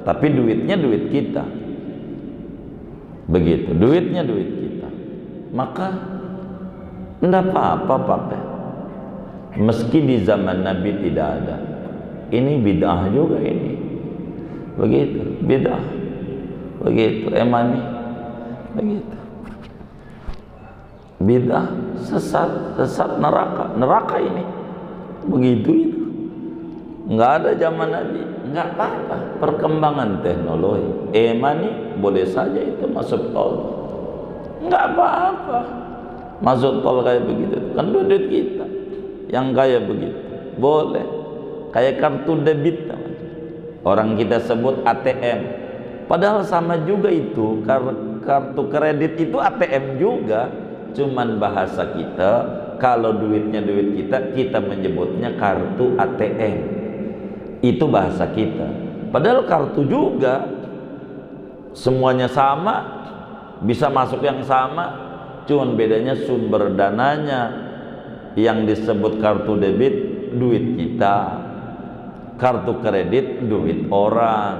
tapi duitnya duit kita. Begitu, duitnya duit kita. Maka enggak apa-apa pakai. Meski di zaman Nabi tidak ada. Ini bid'ah juga ini. Begitu, bid'ah. Begitu, e-money. Begitu. Bid'ah, sesat neraka ini. Begitu itu. Enggak ada zaman Nabi, enggak apa-apa. Perkembangan teknologi, e-money boleh saja itu masuk tol. Nggak apa-apa. Masuk tol kayak begitu, kan duit kita yang kayak begitu, boleh. Kayak kartu debit, orang kita sebut ATM, padahal sama juga itu. Kartu kredit itu ATM juga, cuman bahasa kita, kalau duitnya duit kita, kita menyebutnya kartu ATM. Itu bahasa kita, padahal kartu juga, semuanya sama, bisa masuk yang sama, cuman bedanya sumber dananya. Yang disebut kartu debit duit kita, kartu kredit duit orang,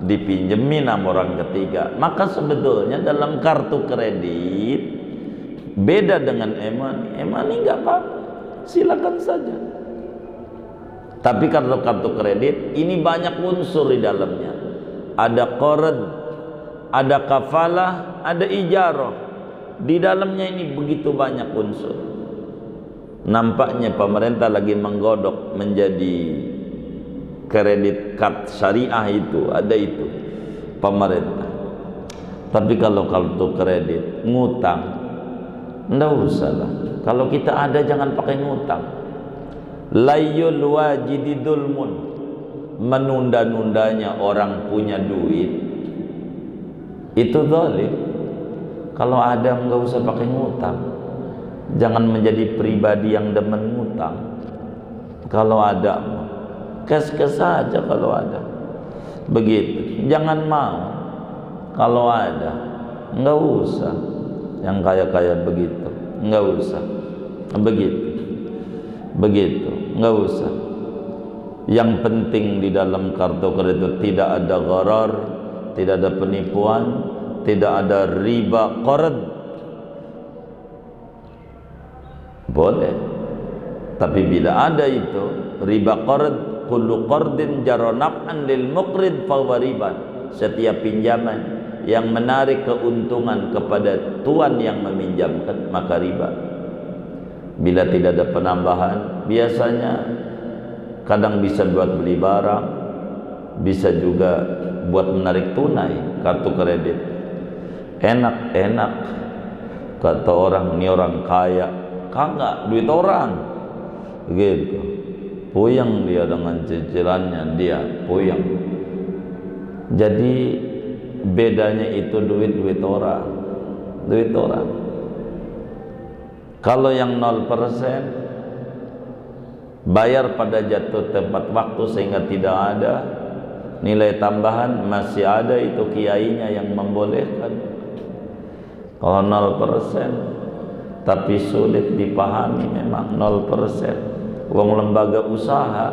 dipinjemin sama orang ketiga. Maka sebetulnya dalam kartu kredit beda dengan e-money nggak apa-apa, silakan saja. Tapi kalau kartu kredit ini banyak unsur di dalamnya, ada qard, ada kafalah, ada ijarah. Di dalamnya ini begitu banyak unsur. Nampaknya pemerintah lagi menggodok menjadi kredit card syariah, itu ada itu pemerintah. Tapi kalau kartu kredit ngutang, nggak usah lah. Kalau kita ada jangan pakai ngutang. Layul wajidi dulmun, menunda-nundanya orang punya duit itu zalim. Kalau ada nggak usah pakai ngutang. Jangan menjadi pribadi yang demen ngutang. Kalau ada kes-kes saja kalau ada. Begitu. Jangan mau. Kalau ada nggak usah. Yang kaya-kaya begitu nggak usah. Begitu nggak usah. Yang penting di dalam kartu kredit tidak ada gharar, tidak ada penipuan, tidak ada riba qard. Boleh. Tapi bila ada itu riba qard, kullu qardin jara naf'an lil muqrid fa riban. Setiap pinjaman yang menarik keuntungan kepada tuan yang meminjamkan maka riba. Bila tidak ada penambahan, biasanya kadang bisa buat beli barang, bisa juga buat menarik tunai kartu kredit. Enak kata orang, ini orang kaya, kagak, duit orang gitu. Puyeng dia dengan cicilannya, dia puyeng. Jadi bedanya itu duit orang. Kalau yang 0% bayar pada jatuh tempat waktu sehingga tidak ada nilai tambahan, masih ada itu kiainya yang membolehkan. Kalau 0% tapi sulit dipahami, memang 0%. Uang lembaga usaha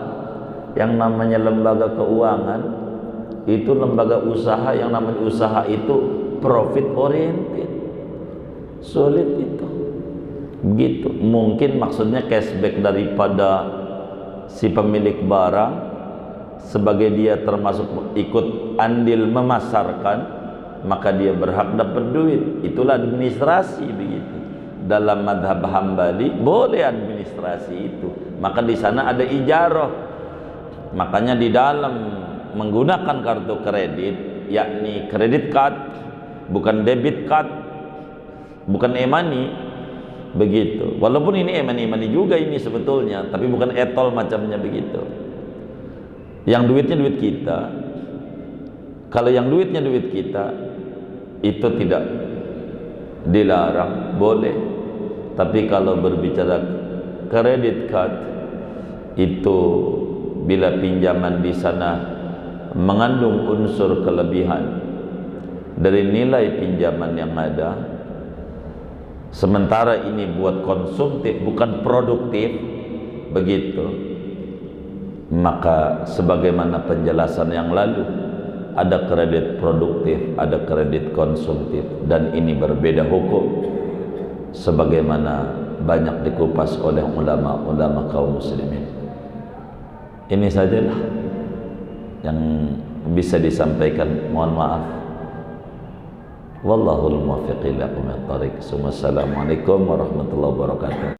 yang namanya lembaga keuangan itu lembaga usaha, yang namanya usaha itu profit oriented, sulit itu. Begitu. Mungkin maksudnya cashback daripada si pemilik barang, sebagai dia termasuk ikut andil memasarkan, maka dia berhak dapat duit. Itulah administrasi begitu. Dalam madhab Hambali boleh administrasi itu. Maka di sana ada ijarah. Makanya di dalam menggunakan kartu kredit, yakni kredit card, bukan debit card, bukan e-money, begitu. Walaupun ini e-money juga ini sebetulnya, tapi bukan etol macamnya begitu. Yang duitnya duit kita. Kalau yang duitnya duit kita, itu tidak dilarang, boleh. Tapi kalau berbicara kredit card, itu bila pinjaman di sana mengandung unsur kelebihan dari nilai pinjaman yang ada, sementara ini buat konsumtif bukan produktif, begitu, maka sebagaimana penjelasan yang lalu, ada kredit produktif, ada kredit konsumtif, dan ini berbeda hukum sebagaimana banyak dikupas oleh ulama-ulama kaum muslimin. Ini sajalah yang bisa disampaikan, mohon maaf. Wallahul muwaffiq ila aqwamit thoriq. Wassalamualaikum warahmatullahi wabarakatuh.